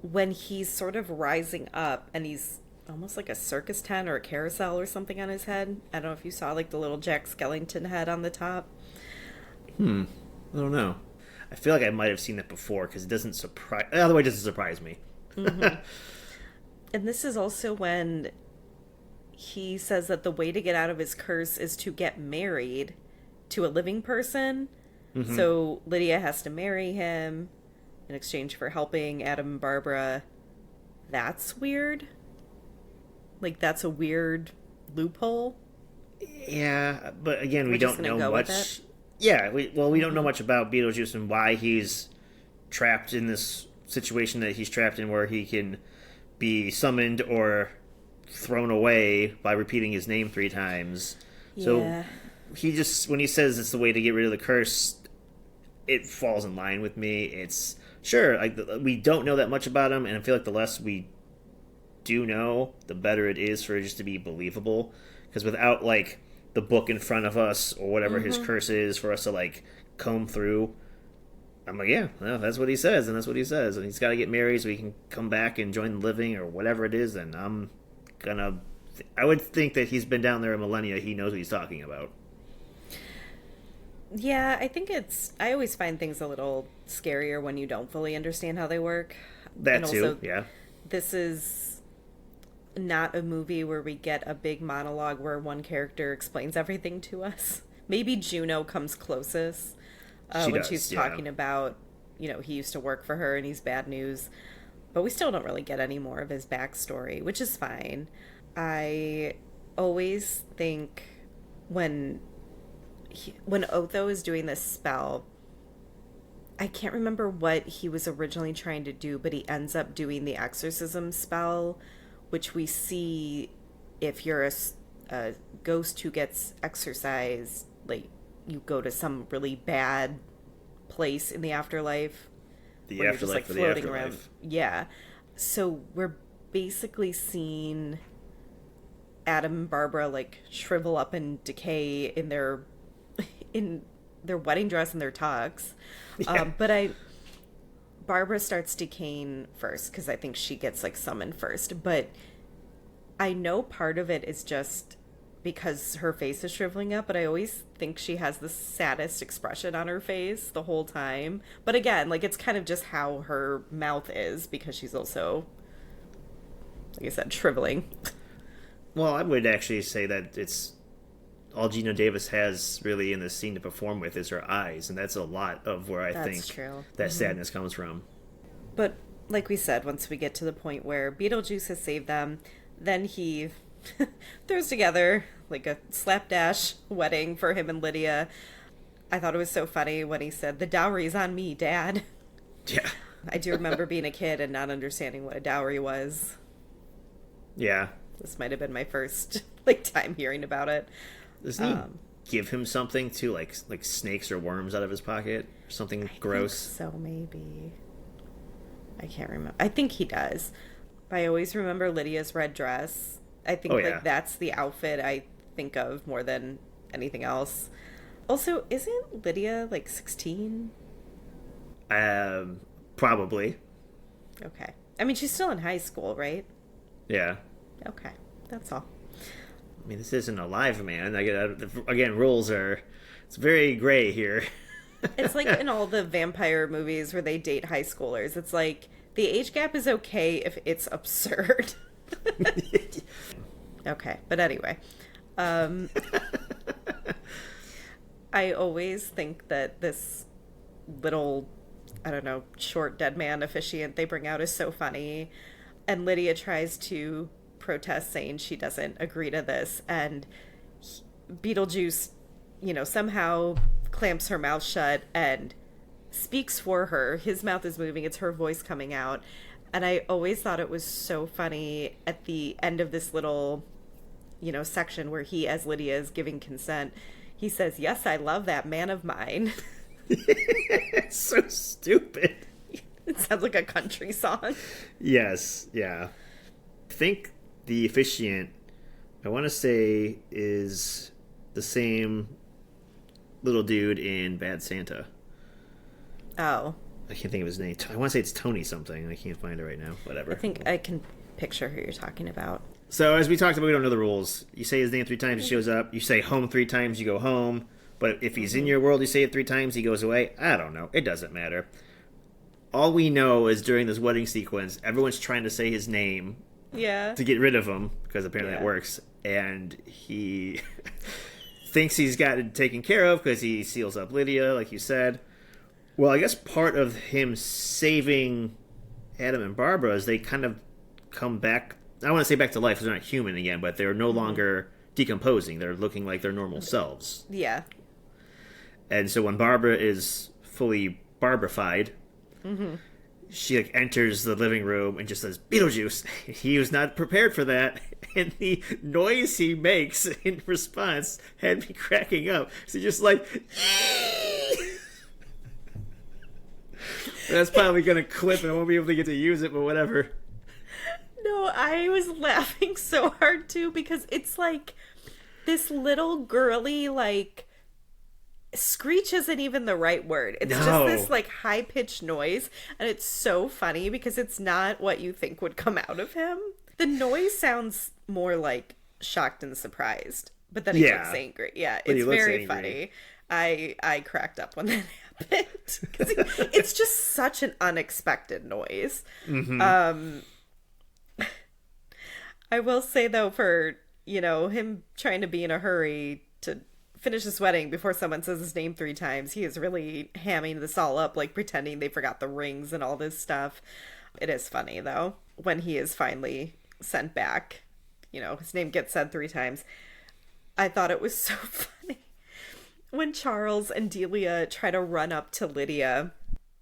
When he's sort of rising up and he's almost like a circus tent or a carousel or something on his head. I don't know if you saw like the little Jack Skellington head on the top. I don't know. I feel like I might have seen that before because it doesn't surprise. Otherwise, it doesn't surprise me. Mm-hmm. And this is also when he says that the way to get out of his curse is to get married to a living person. Mm-hmm. So Lydia has to marry him in exchange for helping Adam and Barbara. That's weird. Like, that's a weird loophole. Yeah, but again, we don't know much. Yeah, we don't know much about Beetlejuice and why he's trapped in this situation that he's trapped in, where he can be summoned or thrown away by repeating his name 3 times. Yeah. So he just, when he says it's the way to get rid of the curse, it falls in line with me. It's sure, like, we don't know that much about him, and I feel like the less we do know, the better it is for it just to be believable. Because without, like, the book in front of us or whatever his curse is for us to, like, comb through, I'm like, yeah, well, that's what he says, and that's what he says, and he's got to get married so he can come back and join the living or whatever it is. And I would think that he's been down there a millennia. He knows what he's talking about. Yeah, I think I always find things a little scarier when you don't fully understand how they work. That too, also, yeah. This is not a movie where we get a big monologue where one character explains everything to us. Maybe Juno comes closest when she's talking about, he used to work for her and he's bad news. But we still don't really get any more of his backstory, which is fine. I always think when Otho is doing this spell, I can't remember what he was originally trying to do, but he ends up doing the exorcism spell, which we see if you're a ghost who gets exorcised, like, you go to some really bad place in the afterlife. The afterlife, just, like, floating around. Yeah. So we're basically seeing Adam and Barbara, like, shrivel up and decay in their wedding dress and their tux. Yeah. But Barbara starts decaying first because I think she gets, like, summoned first. But I know part of it is just because her face is shriveling up, but I always think she has the saddest expression on her face the whole time. But again, like, it's kind of just how her mouth is because she's also, like I said, shriveling. Well, I would actually say that it's all Gina Davis has really in this scene to perform with is her eyes, and that's a lot of where I think true. that sadness comes from. But like we said, once we get to the point where Beetlejuice has saved them, then he throws together like a slapdash wedding for him and Lydia. I thought it was so funny when he said, "The dowry's on me, Dad." Yeah. I do remember being a kid and not understanding what a dowry was. Yeah. This might have been my first like time hearing about it. Doesn't he give him something too, like snakes or worms out of his pocket? Or something gross? So maybe. I can't remember. I think he does. I always remember Lydia's red dress. I think like that's the outfit I think of more than anything else. Also, isn't Lydia like 16? Probably. Okay. I mean, she's still in high school, right? Yeah. Okay. That's all. I mean, this isn't a live man. Again, rules are... It's very gray here. It's like in all the vampire movies where they date high schoolers. It's like, the age gap is okay if it's absurd. Okay. But anyway. I always think that this little, I don't know, short dead man officiant they bring out is so funny. And Lydia tries to protest, saying she doesn't agree to this. And Beetlejuice, somehow clamps her mouth shut and speaks for her. His mouth is moving. It's her voice coming out. And I always thought it was so funny at the end of this little, section where he, as Lydia, is giving consent. He says, "Yes, I love that man of mine." It's so stupid. It sounds like a country song. Yes, yeah. I think the officiant, I want to say, is the same little dude in Bad Santa. Oh. I can't think of his name. I want to say it's Tony something. I can't find it right now. Whatever. I think I can picture who you're talking about. So, as we talked about, we don't know the rules. You say his name 3 times, he shows up. You say home 3 times, you go home. But if he's in your world, you say it 3 times, he goes away. I don't know. It doesn't matter. All we know is during this wedding sequence, everyone's trying to say his name to get rid of him, because apparently that works. And he thinks he's got it taken care of because he seals up Lydia, like you said. Well, I guess part of him saving Adam and Barbara is they kind of come back. I don't want to say back to life because they're not human again, but they're no longer decomposing. They're looking like their normal selves. Yeah. And so when Barbara is fully Barbarified, she enters the living room and just says, "Beetlejuice." He was not prepared for that, and the noise he makes in response had me cracking up. So just that's probably going to clip and I won't be able to get to use it, but whatever. No, I was laughing so hard too because it's like this little girly, screech isn't even the right word. It's just this high-pitched noise, and it's so funny because it's not what you think would come out of him. The noise sounds more like shocked and surprised, but then he looks angry. Yeah, it's very funny. I cracked up when that happened because it's just such an unexpected noise. I will say though, for him trying to be in a hurry to finish this wedding before someone says his name 3 times, he is really hamming this all up, pretending they forgot the rings and all this stuff. It is funny though when he is finally sent back. His name gets said 3 times. I thought it was so funny when Charles and Delia try to run up to Lydia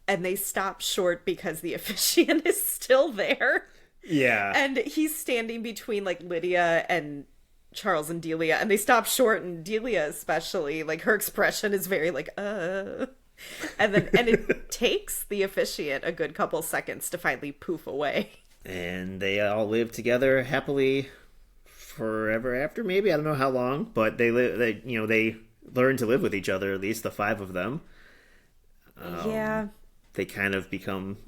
and they stop short because the officiant is still there. Yeah. And he's standing between Lydia and Charles and Delia, and they stop short, and Delia especially, her expression is very and it takes the officiant a good couple seconds to finally poof away. And they all live together happily forever after, maybe. I don't know how long, but they learn to live with each other, at least the 5 of them. Yeah. They kind of become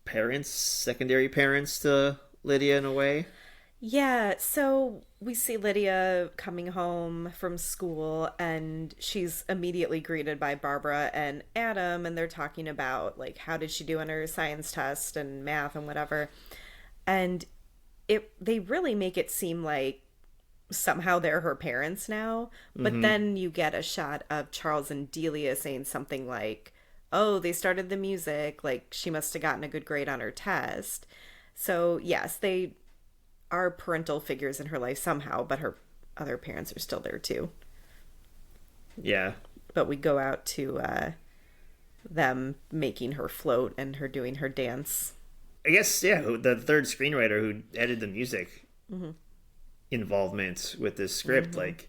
parents, secondary parents to Lydia in a way. Yeah, so we see Lydia coming home from school and she's immediately greeted by Barbara and Adam, and they're talking about like how did she do on her science test and math and whatever. And they really make it seem like somehow they're her parents now, but Mm-hmm. then you get a shot of Charles and Delia saying something like, "Oh, they started the music, like she must have gotten a good grade on her test." So, yes, they are parental figures in her life somehow, but her other parents are still there too. Yeah. But we go out to them making her float and her doing her dance. I guess, yeah, the third screenwriter who added the music involvement with this script, like,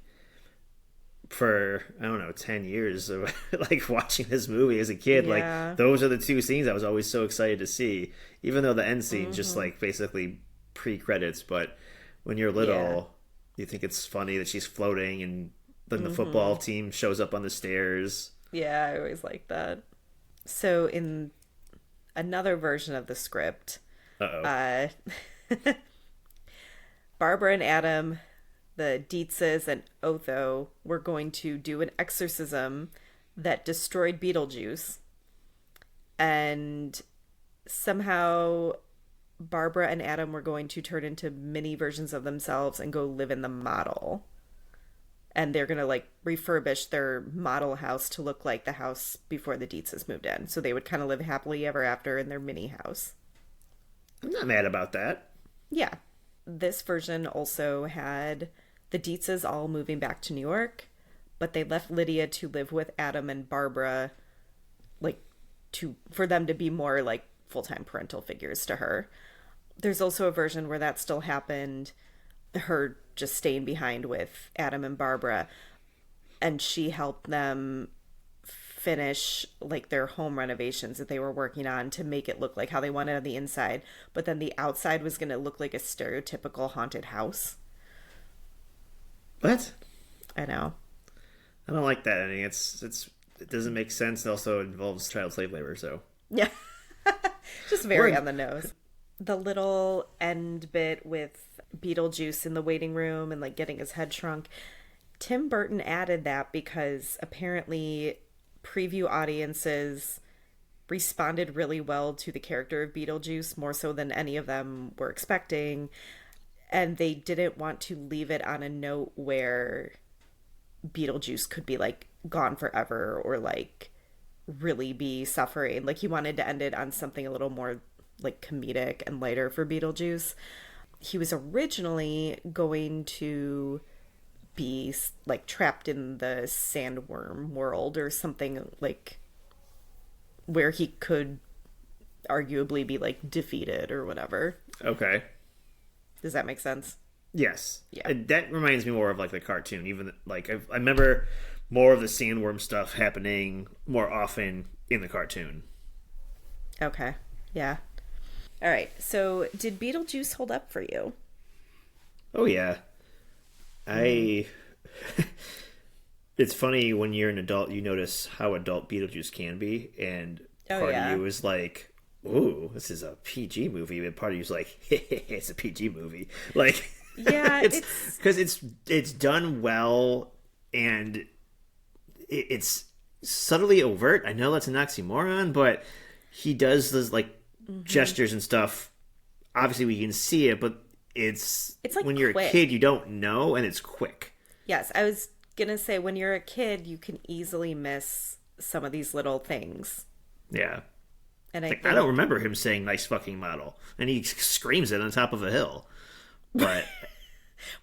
for, I don't know, 10 years of, like, watching this movie as a kid, like, Yeah. those are the two scenes I was always so excited to see. Even though the end scene just, like, basically pre-credits, but when you're little, you think it's funny that she's floating and then the football team shows up on the stairs. Yeah, I always like that. So in another version of the script, Uh-oh. uh, Barbara and Adam, the Deetzes and Otho, were going to do an exorcism that destroyed Beetlejuice. And somehow Barbara and Adam were going to turn into mini versions of themselves and go live in the model. And they're going to like refurbish their model house to look like the house before the Deetzes moved in. So they would kind of live happily ever after in their mini house. I'm not mad about that. Yeah. This version also had the Deetzes all moving back to New York, but they left Lydia to live with Adam and Barbara, like for them to be more like full-time parental figures to her. There's also a version where that still happened, her just staying behind with Adam and Barbara, and she helped them finish like their home renovations that they were working on to make it look like how they wanted on the inside, but then the outside was going to look like a stereotypical haunted house. What? I know. I don't like that ending. It doesn't make sense. It also involves child slave labor, so. Yeah. Just very We're- on the nose. The little end bit with Beetlejuice in the waiting room and like getting his head shrunk. Tim Burton added that because apparently preview audiences responded really well to the character of Beetlejuice, more so than any of them were expecting. And they didn't want to leave it on a note where Beetlejuice could be like gone forever or like really be suffering. Like he wanted to end it on something a little more like comedic and lighter for Beetlejuice. He was originally going to be like trapped in the sandworm world or something, like where he could arguably be like defeated or whatever. Okay. Does that make sense? Yes. Yeah. That reminds me more of like the cartoon. Even like I remember more of the sandworm stuff happening more often in the cartoon. Okay. Yeah. All right. So, did Beetlejuice hold up for you? Oh yeah. I It's funny when you're an adult you notice how adult Beetlejuice can be, and part of you is like, ooh, this is a PG movie, but part of you's like, it's a PG movie. Like Yeah, it's because it's done well, and it's subtly overt. I know that's an oxymoron, but he does those like gestures and stuff. Obviously, we can see it, but it's like when you're quick. a kid, you don't know, and it's quick. Yes, I was gonna say when you're a kid, you can easily miss some of these little things. Yeah, And I like, think I don't remember him saying "nice fucking model," and he screams it on top of a hill. But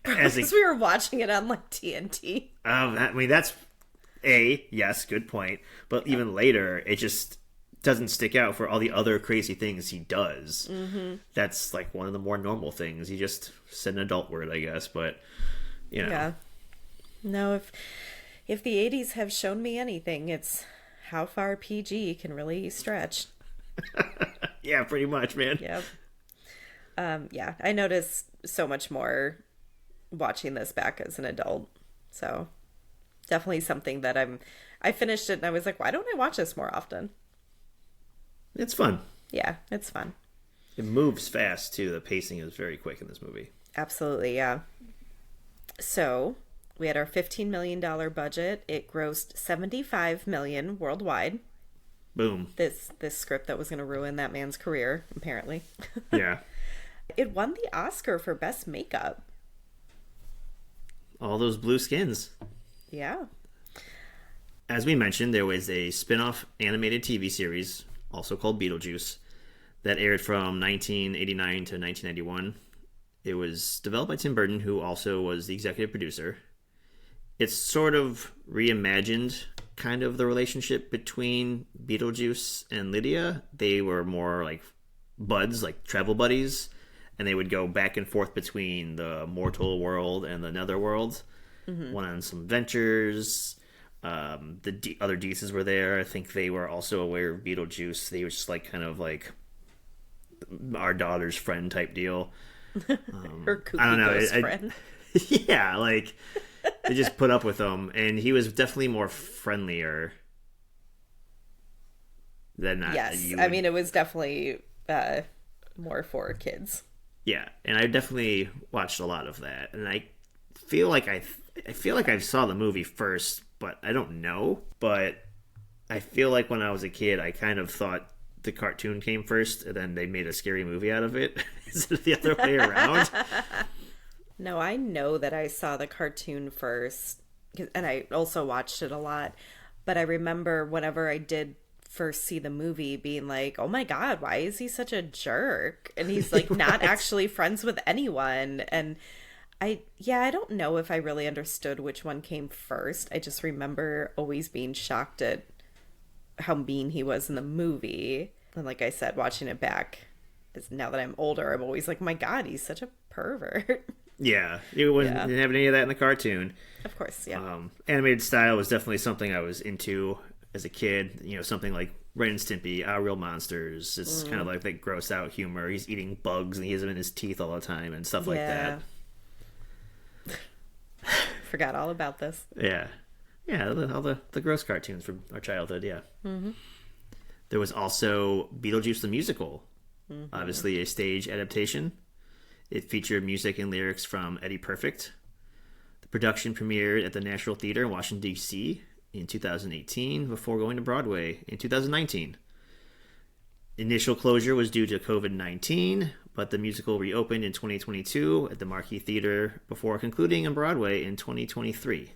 as because we were watching it on like TNT. I mean, that's yes, good point. But even later, it just doesn't stick out for all the other crazy things he does. Mm-hmm. That's like one of the more normal things. He just said an adult word, I guess. But you know, Yeah. No, if the 80s have shown me anything, it's how far PG can really stretch. yeah, pretty much, man. Yep. Yeah, I noticed so much more watching this back as an adult. So definitely something that I finished it and I was like, why don't I watch this more often? It's fun. Yeah, it's fun. It moves fast, too. The pacing is very quick in this movie. Absolutely, yeah. So, we had our $15 million budget. It grossed $75 million worldwide. Boom. This script that was going to ruin that man's career, apparently. Yeah. It won the Oscar for Best Makeup. All those blue skins. Yeah. As we mentioned, there was a spin-off animated TV series, also called Beetlejuice, that aired from 1989 to 1991. It was developed by Tim Burton, who also was the executive producer. It's sort of reimagined kind of the relationship between Beetlejuice and Lydia. They were more like buds, like travel buddies, and they would go back and forth between the mortal world and the netherworld. Mm-hmm. Went on some ventures. The other Deetzes were there. I think they were also aware of Beetlejuice. They were just like kind of like our daughter's friend type deal. Her kooky I don't know. ghost friend. Yeah, like they just put up with him, and he was definitely more friendlier than that. Yes, I mean it was definitely more for kids. Yeah, and I definitely watched a lot of that, and I feel like I saw the movie first, but I don't know. But I feel like when I was a kid, I kind of thought the cartoon came first, and then they made a scary movie out of it instead of the other way around. No, I know that I saw the cartoon first, and I also watched it a lot. But I remember whenever I did first see the movie being like, oh my God, why is he such a jerk? And he's like not actually friends with anyone. And I don't know if I really understood which one came first. I just remember always being shocked at how mean he was in the movie. And like I said, watching it back, now that I'm older, I'm always like, my God, he's such a pervert. Yeah, didn't have any of that in the cartoon. Of course, yeah. Animated style was definitely something I was into as a kid. You know, something like Ren and Stimpy, Our Real Monsters. It's kind of like that gross out humor. He's eating bugs and he has them in his teeth all the time and stuff like that. Forgot all about this. Yeah. Yeah, all the gross cartoons from our childhood, yeah. Mm-hmm. There was also Beetlejuice the Musical, obviously a stage adaptation. It featured music and lyrics from Eddie Perfect. The production premiered at the National Theater in Washington, D.C. in 2018 before going to Broadway in 2019. Initial closure was due to COVID-19, but the musical reopened in 2022 at the Marquis Theater before concluding on Broadway in 2023.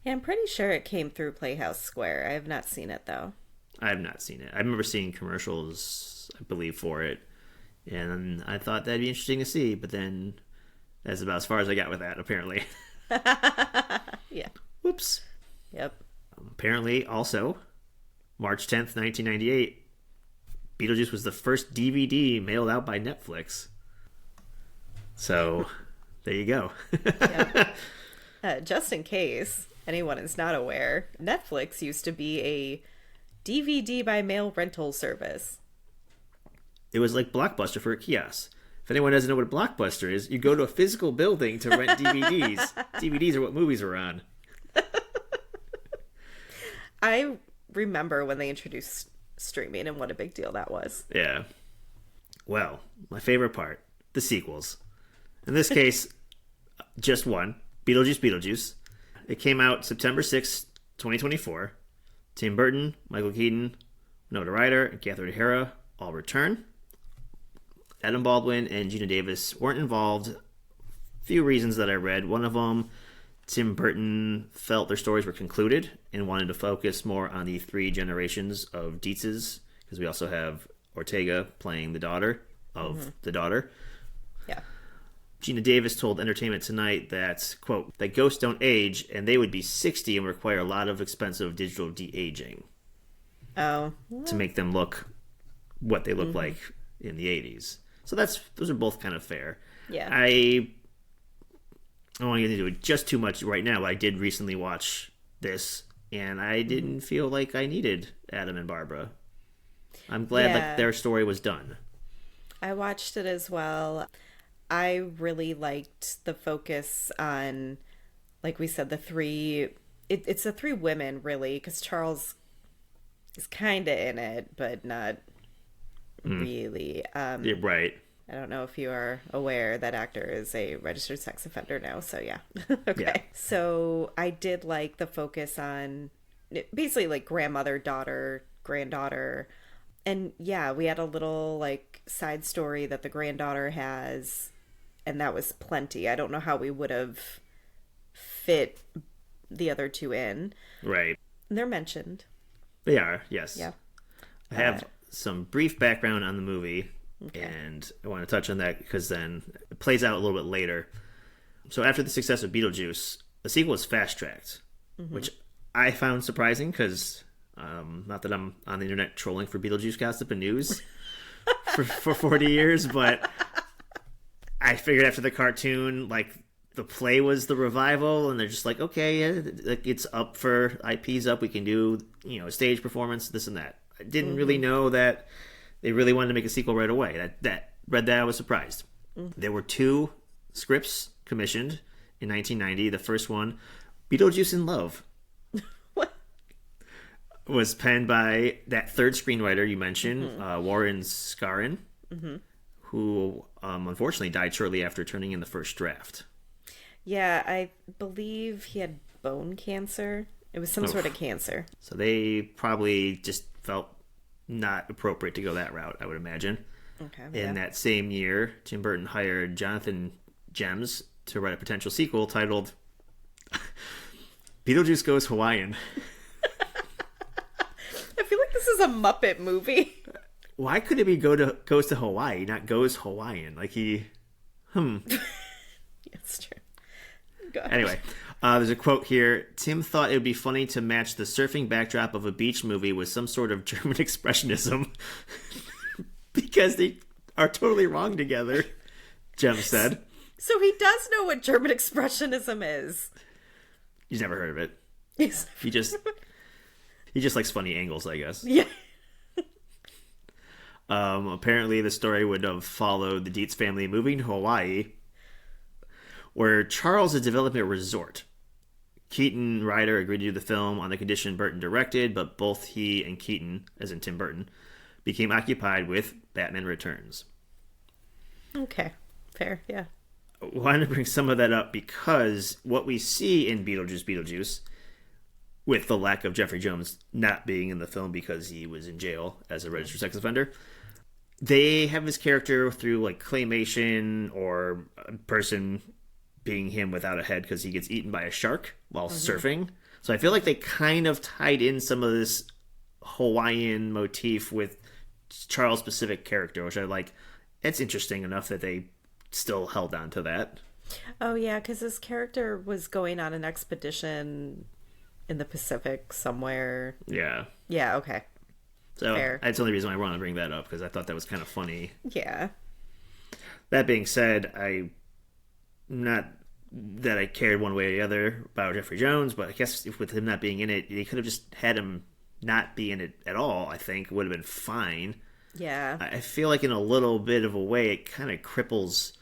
Yeah, I'm pretty sure it came through Playhouse Square. I have not seen it, though. I have not seen it. I remember seeing commercials, I believe, for it. And I thought that'd be interesting to see, but then that's about as far as I got with that, apparently. Yeah. Whoops. Yep. Apparently, also, March 10th, 1998, Beetlejuice was the first DVD mailed out by Netflix. So, there you go. Yep. Just in case anyone is not aware, Netflix used to be a DVD by mail rental service. It was like Blockbuster for a kiosk. If anyone doesn't know what a Blockbuster is, you go to a physical building to rent DVDs. DVDs are what movies are on. I remember when they introduced streaming and what a big deal that was. Yeah. Well, my favorite part, the sequels. In this case, just one, Beetlejuice. It came out September 6th, 2024. Tim Burton, Michael Keaton, Winona Ryder, and Catherine O'Hara all return. Adam Baldwin and Gina Davis weren't involved. Few reasons that I read. One of them, Tim Burton felt their stories were concluded and wanted to focus more on the three generations of Deetzes, because we also have Ortega playing the daughter of the daughter. Yeah. Gina Davis told Entertainment Tonight that, quote, that ghosts don't age and they would be 60 and require a lot of expensive digital de-aging. Oh. To make them look what they look like in the 80s. So those are both kind of fair. Yeah. I don't want to get into it just too much right now. I did recently watch this, and I didn't feel like I needed Adam and Barbara. I'm glad that their story was done. I watched it as well. I really liked the focus on, like we said, the three... It's the three women, really, because Charles is kind of in it, but not... really. Yeah, right. I don't know if you are aware that actor is a registered sex offender now. So yeah. Okay. Yeah. So I did like the focus on basically like grandmother, daughter, granddaughter. And yeah, we had a little like side story that the granddaughter has, and that was plenty. I don't know how we would have fit the other two in. Right. They're mentioned. They are, yes. Yeah. I have some brief background on the movie, Okay. and I want to touch on that because then it plays out a little bit later. So after the success of Beetlejuice, the sequel is fast-tracked, which I found surprising because, not that I'm on the internet trolling for Beetlejuice gossip and news for 40 years, but I figured after the cartoon, like, the play was the revival, and they're just like, okay, yeah, it's up for IP's up. We can do, a stage performance, this and that. I didn't really know that they really wanted to make a sequel right away. Read that, I was surprised. There were 2 scripts commissioned in 1990. The first one, Beetlejuice in Love, What? was penned by that third screenwriter you mentioned, Warren Scarron, who unfortunately died shortly after turning in the first draft. Yeah, I believe he had bone cancer. It was some sort of cancer. So they probably just felt not appropriate to go that route, I would imagine. Okay. In that same year, Tim Burton hired Jonathan Gems to write a potential sequel titled Beetlejuice Goes Hawaiian. I feel like this is a Muppet movie. Why could it be goes to Hawaii, not goes Hawaiian? Like It's true. God. Anyway, there's a quote here. Tim thought it would be funny to match the surfing backdrop of a beach movie with some sort of German expressionism because they are totally wrong together, Jem said. So he does know what German expressionism is. He's never heard of it. He's... He just likes funny angles, I guess. Yeah. Apparently, the story would have followed the Deetz family moving to Hawaii, where Charles is developing a resort. Keaton and Ryder agreed to do the film on the condition Burton directed, but both he and Keaton, as in Tim Burton, became occupied with Batman Returns. Okay. Fair, yeah. I wanted to bring some of that up because what we see in Beetlejuice, with the lack of Jeffrey Jones not being in the film because he was in jail as a registered sex offender, they have his character through like claymation or a person being him without a head because he gets eaten by a shark while surfing. So I feel like they kind of tied in some of this Hawaiian motif with Charles' specific character, which I like. It's interesting enough that they still held on to that. Oh, yeah, because his character was going on an expedition in the Pacific somewhere. Yeah. Yeah, okay. So Fair. that's the only reason I wanted to bring that up, because I thought that was kind of funny. Yeah. That being said, not that I cared one way or the other about Jeffrey Jones, but I guess if with him not being in it, they could have just had him not be in it at all. I think would have been fine. Yeah. I feel like in a little bit of a way, it kind of cripples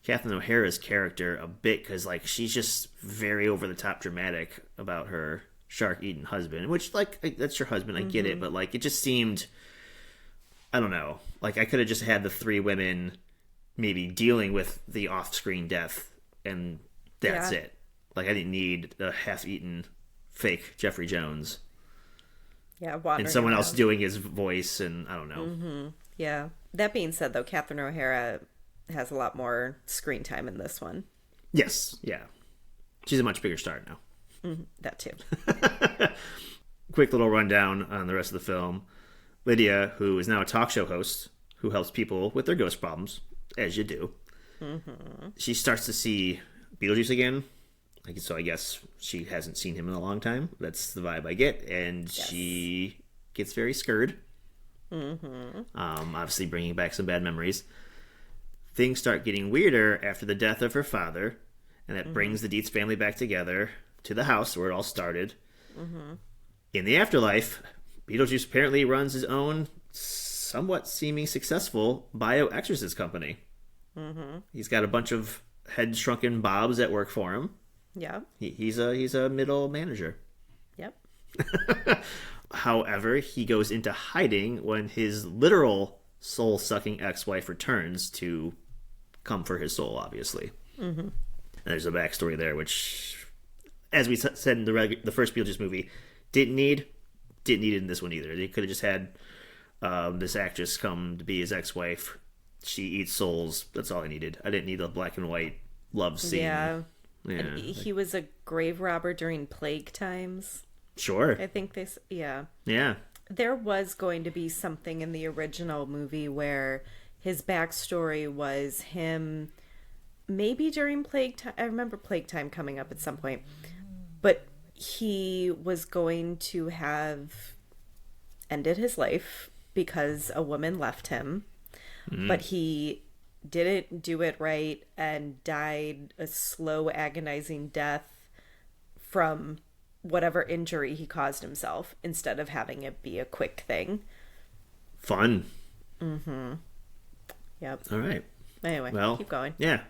Catherine O'Hara's character a bit, because like she's just very over the top dramatic about her shark eating husband, which like that's your husband, I get it, but like it just seemed, I don't know, like I could have just had the 3 women maybe dealing with the off-screen death, and that's it. Like I didn't need a half-eaten fake Jeffrey Jones. Yeah, and someone else doing his voice, and I don't know. Yeah. That being said, though, Catherine O'Hara has a lot more screen time in this one. Yes, yeah. She's a much bigger star now. That too. Quick little rundown on the rest of the film. Lydia, who is now a talk show host, who helps people with their ghost problems, as you do. She starts to see Beetlejuice again. So I guess she hasn't seen him in a long time. That's the vibe I get. And she gets very scared. Obviously bringing back some bad memories. Things start getting weirder after the death of her father. And that brings the Deetz family back together to the house where it all started. In the afterlife, Beetlejuice apparently runs his own, somewhat seeming successful bioexorcist company. He's got a bunch of head-shrunken bobs that work for him. Yeah. He's a middle manager. Yep. However, he goes into hiding when his literal soul-sucking ex-wife returns to come for his soul, obviously. Mm-hmm. And there's a backstory there, which, as we said in the first Beetlejuice movie, didn't need it in this one either. They could have just had this actress come to be his ex-wife. She eats souls. That's all I needed. I didn't need the black and white love scene. Yeah. And he was a grave robber during plague times. Sure. I think yeah. Yeah. There was going to be something in the original movie where his backstory was him maybe during plague time. I remember plague time coming up at some point. But he was going to have ended his life because a woman left him. Mm-hmm. But he didn't do it right and died a slow, agonizing death from whatever injury he caused himself instead of having it be a quick thing. Fun. Mm-hmm. Yep. All right. Anyway, well, keep going. Yeah.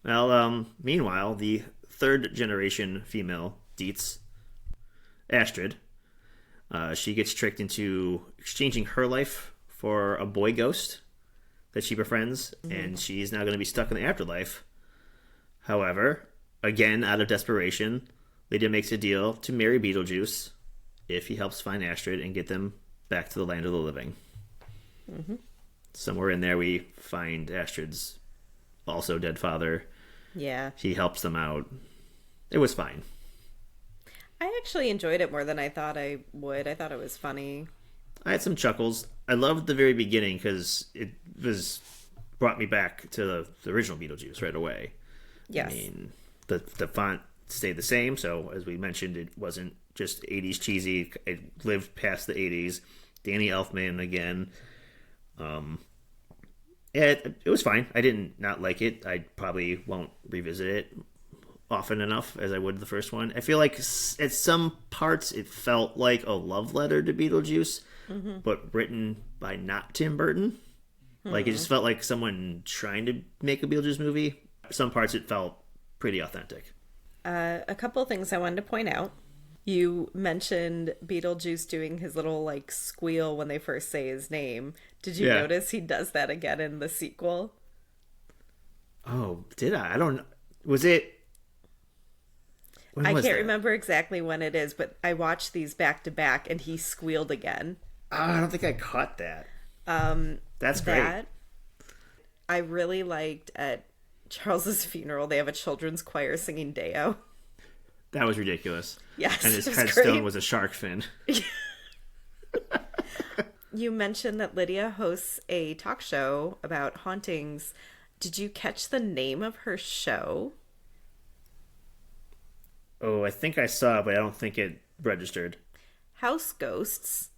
Well, meanwhile, the third generation female Deetz, Astrid, she gets tricked into exchanging her life for a boy ghost that she befriends, and she's now going to be stuck in the afterlife. However, again, out of desperation, Lydia makes a deal to marry Beetlejuice if he helps find Astrid and get them back to the land of the living. Mm-hmm. Somewhere in there, we find Astrid's also dead father. Yeah. He helps them out. It was fine. I actually enjoyed it more than I thought I would. I thought it was funny. I had some chuckles. I loved the very beginning because it brought me back to the original Beetlejuice right away. Yes. I mean, the font stayed the same, so as we mentioned, it wasn't just 80s cheesy. It lived past the 80s. Danny Elfman again. It was fine. I didn't not like it. I probably won't revisit it often enough as I would the first one. I feel like at some parts it felt like a love letter to Beetlejuice, but written by not Tim Burton. Like it just felt like someone trying to make a Beetlejuice movie. Some parts it felt pretty authentic. A couple of things I wanted to point out. You mentioned Beetlejuice doing his little like squeal when they first say his name. Did you notice he does that again in the sequel? Oh, did I? I don't know. Was it? I can't remember exactly when it is, but I watched these back to back and he squealed again. I don't think I caught that. That's great. I really liked at Charles's funeral, they have a children's choir singing Deo. That was ridiculous. Yes. And his headstone was a shark fin. You mentioned that Lydia hosts a talk show about hauntings. Did you catch the name of her show? Oh, I think I saw it, but I don't think it registered. House Ghosts.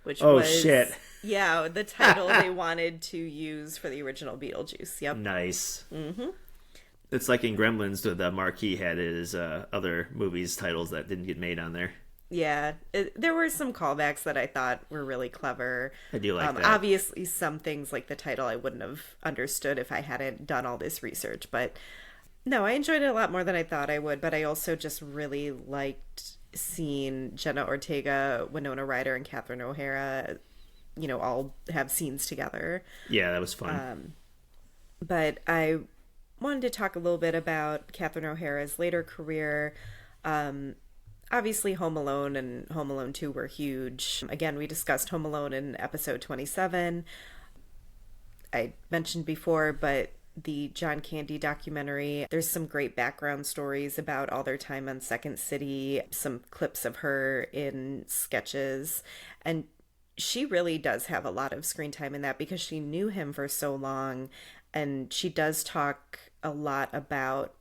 Which shit. Yeah, the title they wanted to use for the original Beetlejuice. Yep. Nice. Mm-hmm. It's like in Gremlins, the marquee had his other movies titles that didn't get made on there. Yeah, there were some callbacks that I thought were really clever. I do like that. Obviously, some things like the title I wouldn't have understood if I hadn't done all this research. But no, I enjoyed it a lot more than I thought I would. But I also just really liked seeing Jenna Ortega, Winona Ryder, and Catherine O'Hara, all have scenes together. Yeah, that was fun. But I wanted to talk a little bit about Catherine O'Hara's later career. Obviously, Home Alone and Home Alone 2 were huge. Again, we discussed Home Alone in episode 27. I mentioned before, but the John Candy documentary, there's some great background stories about all their time on Second City, some clips of her in sketches, and she really does have a lot of screen time in that because she knew him for so long, and she does talk a lot about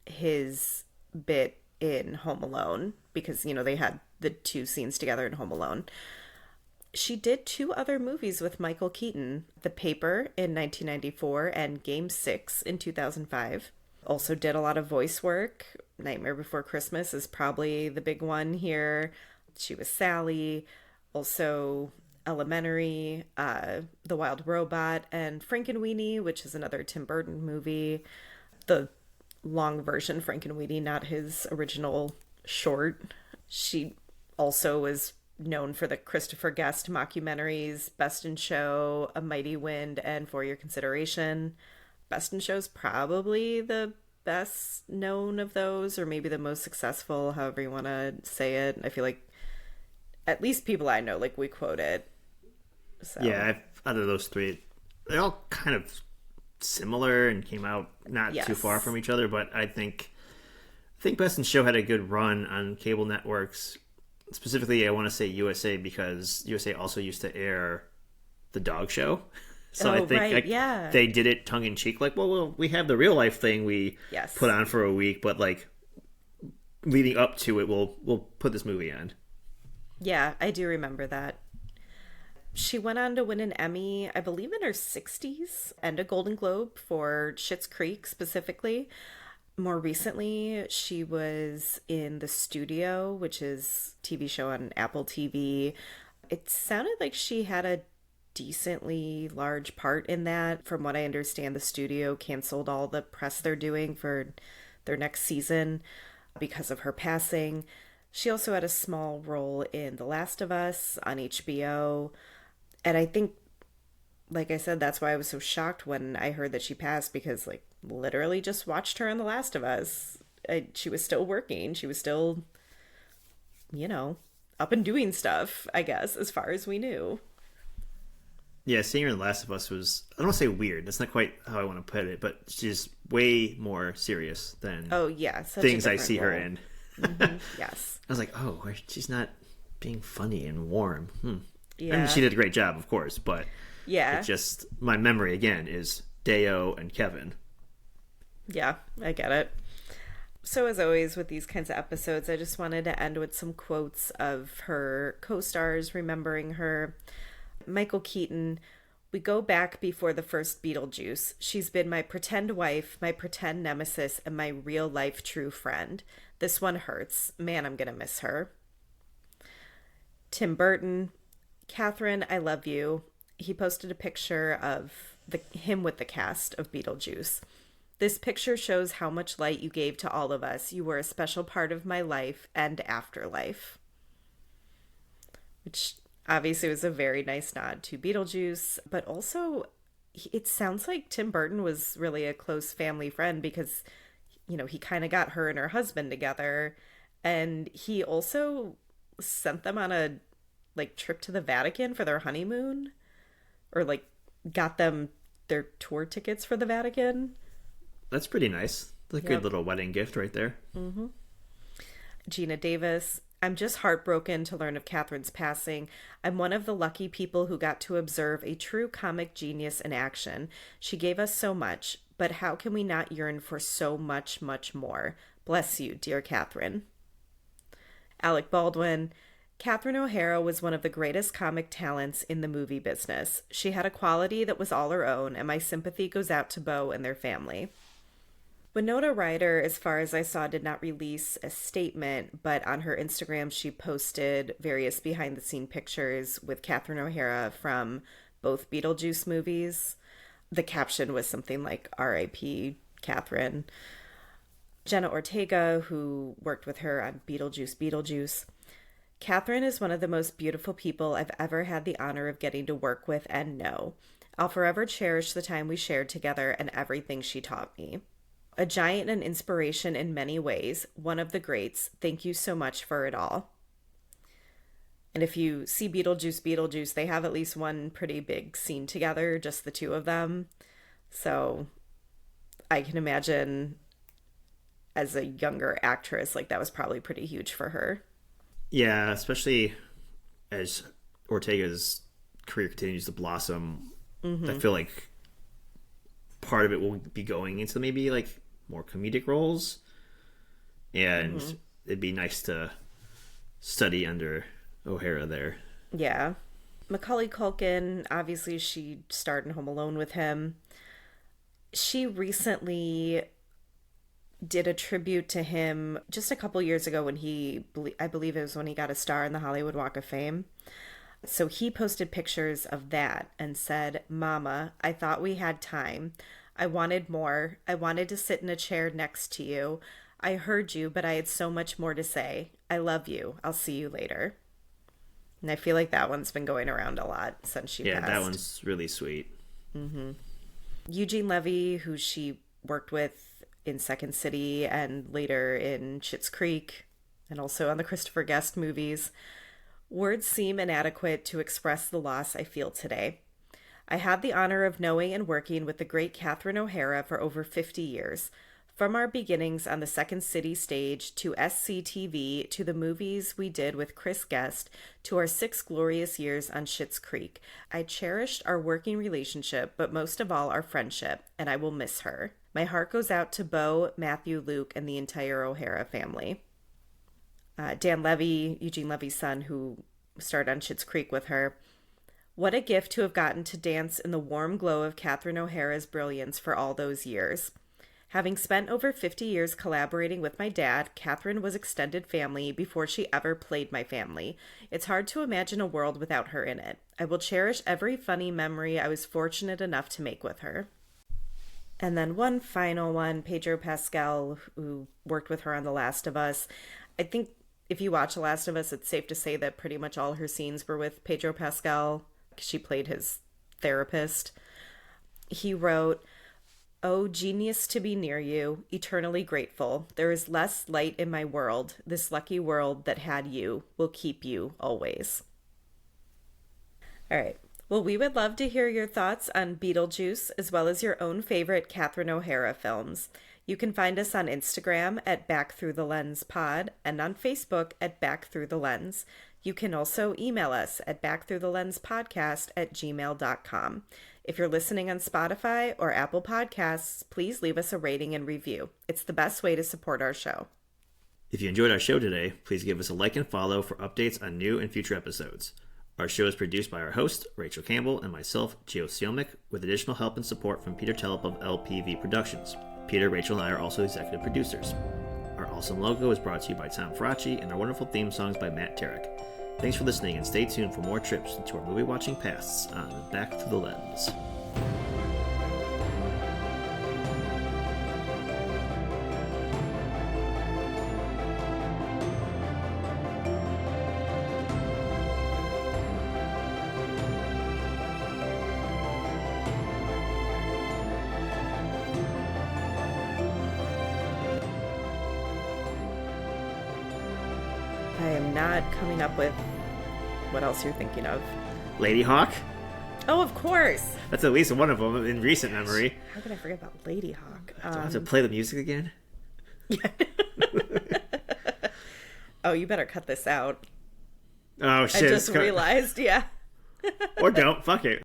his bit in Home Alone because, they had the two scenes together in Home Alone. She did 2 other movies with Michael Keaton, The Paper in 1994 and Game 6 in 2005. Also did a lot of voice work. Nightmare Before Christmas is probably the big one here. She was Sally. Also Elementary, The Wild Robot, and Frankenweenie, which is another Tim Burton movie. The long version Frankenweenie, not his original short. She also was known for the Christopher Guest mockumentaries, Best in Show, A Mighty Wind, and For Your Consideration. Best in Show's probably the best known of those, or maybe the most successful, however you want to say it. I feel like at least people I know, like, we quote it. So. Yeah, out of those three, they're all kind of similar and came out not too far from each other, but I think Best in Show had a good run on cable networks. Specifically, I want to say USA, because USA also used to air the dog show. So I think they did it tongue in cheek, like, well, we have the real life thing we put on for a week, but like leading up to it, we'll put this movie on. Yeah, I do remember that. She went on to win an Emmy, I believe in her 60s, and a Golden Globe for Schitt's Creek specifically. More recently, she was in The Studio, which is a TV show on Apple TV. It sounded like she had a decently large part in that. From what I understand, The Studio canceled all the press they're doing for their next season because of her passing. She also had a small role in The Last of Us on HBO. And I think, like I said, that's why I was so shocked when I heard that she passed, because, like, literally just watched her in The Last of Us. She was still working. She was still, up and doing stuff, I guess, as far as we knew. Yeah, seeing her in The Last of Us was, I don't want to say weird. That's not quite how I want to put it, but she's way more serious than things I see her in. Mm-hmm. Yes. I was like, oh, she's not being funny and warm. Yeah. I mean, she did a great job, of course, but it just, my memory, again, is Deo and Kevin. Yeah, I get it. So as always with these kinds of episodes, I just wanted to end with some quotes of her co-stars remembering her. Michael Keaton: "We go back before the first Beetlejuice. She's been my pretend wife, my pretend nemesis, and my real life true friend. This one hurts. Man, I'm gonna miss her." Tim Burton: "Catherine, I love you." He posted a picture of him with the cast of Beetlejuice. "This picture shows how much light you gave to all of us. You were a special part of my life and afterlife." Which obviously was a very nice nod to Beetlejuice, but also it sounds like Tim Burton was really a close family friend, because, he kind of got her and her husband together, and he also sent them on a trip to the Vatican for their honeymoon, or got them their tour tickets for the Vatican. That's pretty nice. That's a good little wedding gift right there. Mm-hmm. Gina Davis: "I'm just heartbroken to learn of Catherine's passing. I'm one of the lucky people who got to observe a true comic genius in action. She gave us so much, but how can we not yearn for so much, much more? Bless you, dear Catherine." Alec Baldwin: "Catherine O'Hara was one of the greatest comic talents in the movie business. She had a quality that was all her own, and my sympathy goes out to Beau and their family." Winona Ryder, as far as I saw, did not release a statement, but on her Instagram she posted various behind-the-scene pictures with Catherine O'Hara from both Beetlejuice movies. The caption was something like "R.I.P. Catherine." Jenna Ortega, who worked with her on Beetlejuice: "Catherine is one of the most beautiful people I've ever had the honor of getting to work with and know. I'll forever cherish the time we shared together and everything she taught me. A giant and inspiration in many ways, one of the greats. Thank you so much for it all." And if you see Beetlejuice, they have at least one pretty big scene together, just the two of them. So I can imagine as a younger actress, that was probably pretty huge for her. Yeah, especially as Ortega's career continues to blossom. Mm-hmm. I feel like part of it will be going into maybe more comedic roles, and it'd be nice to study under O'Hara there. Yeah. Macaulay Culkin, obviously she starred in Home Alone with him. She recently did a tribute to him just a couple years ago when I believe it was when he got a star in the Hollywood Walk of Fame. So he posted pictures of that and said, "Mama, I thought we had time. I wanted more. I wanted to sit in a chair next to you. I heard you, but I had so much more to say. I love you. I'll see you later." And I feel like that one's been going around a lot since she Yeah, passed. that one's really sweet. Eugene Levy, who she worked with in Second City and later in Schitt's Creek and also on the Christopher Guest movies. Words seem inadequate to express the loss I feel today. I had the honor of knowing and working with the great Catherine O'Hara for over 50 years. From our beginnings on the Second City stage to SCTV to the movies we did with Chris Guest to our 6 glorious years on Schitt's Creek, I cherished our working relationship, but most of all our friendship, and I will miss her. My heart goes out to Bo, Matthew, Luke, and the entire O'Hara family. Dan Levy, Eugene Levy's son, who starred on Schitt's Creek with her. What a gift to have gotten to dance in the warm glow of Catherine O'Hara's brilliance for all those years. Having spent over 50 years collaborating with my dad, Catherine was extended family before she ever played my family. It's hard to imagine a world without her in it. I will cherish every funny memory I was fortunate enough to make with her. And then one final one, Pedro Pascal, who worked with her on The Last of Us. I think if you watch The Last of Us, it's safe to say that pretty much all her scenes were with Pedro Pascal. She played his therapist. He wrote, "Oh, genius to be near you, eternally grateful. There is less light in my world. This lucky world that had you will keep you always." All right. Well, we would love to hear your thoughts on Beetlejuice as well as your own favorite Catherine O'Hara films. You can find us on Instagram at Back Through the Lens Pod and on Facebook at Back Through the Lens. You can also email us at backthroughthelenspodcast@gmail.com. If you're listening on Spotify or Apple Podcasts, please leave us a rating and review. It's the best way to support our show. If you enjoyed our show today, please give us a like and follow for updates on new and future episodes. Our show is produced by our host, Rachel Campbell, and myself, Gio Siomik, with additional help and support from Peter Telep of LPV Productions. Peter, Rachel, and I are also executive producers. Our awesome logo is brought to you by Tom Fracci, and our wonderful theme songs by Matt Tarek. Thanks for listening, and stay tuned for more trips into our movie-watching pasts on Back Through the Lens. I am not coming up with what else you're thinking of. Lady Hawk? Oh, of course. That's at least one of them in recent memory. How could I forget about Lady Hawk? Do I have to play the music again? Oh, you better cut this out. Oh, shit. I just realized, yeah. Or don't. Fuck it.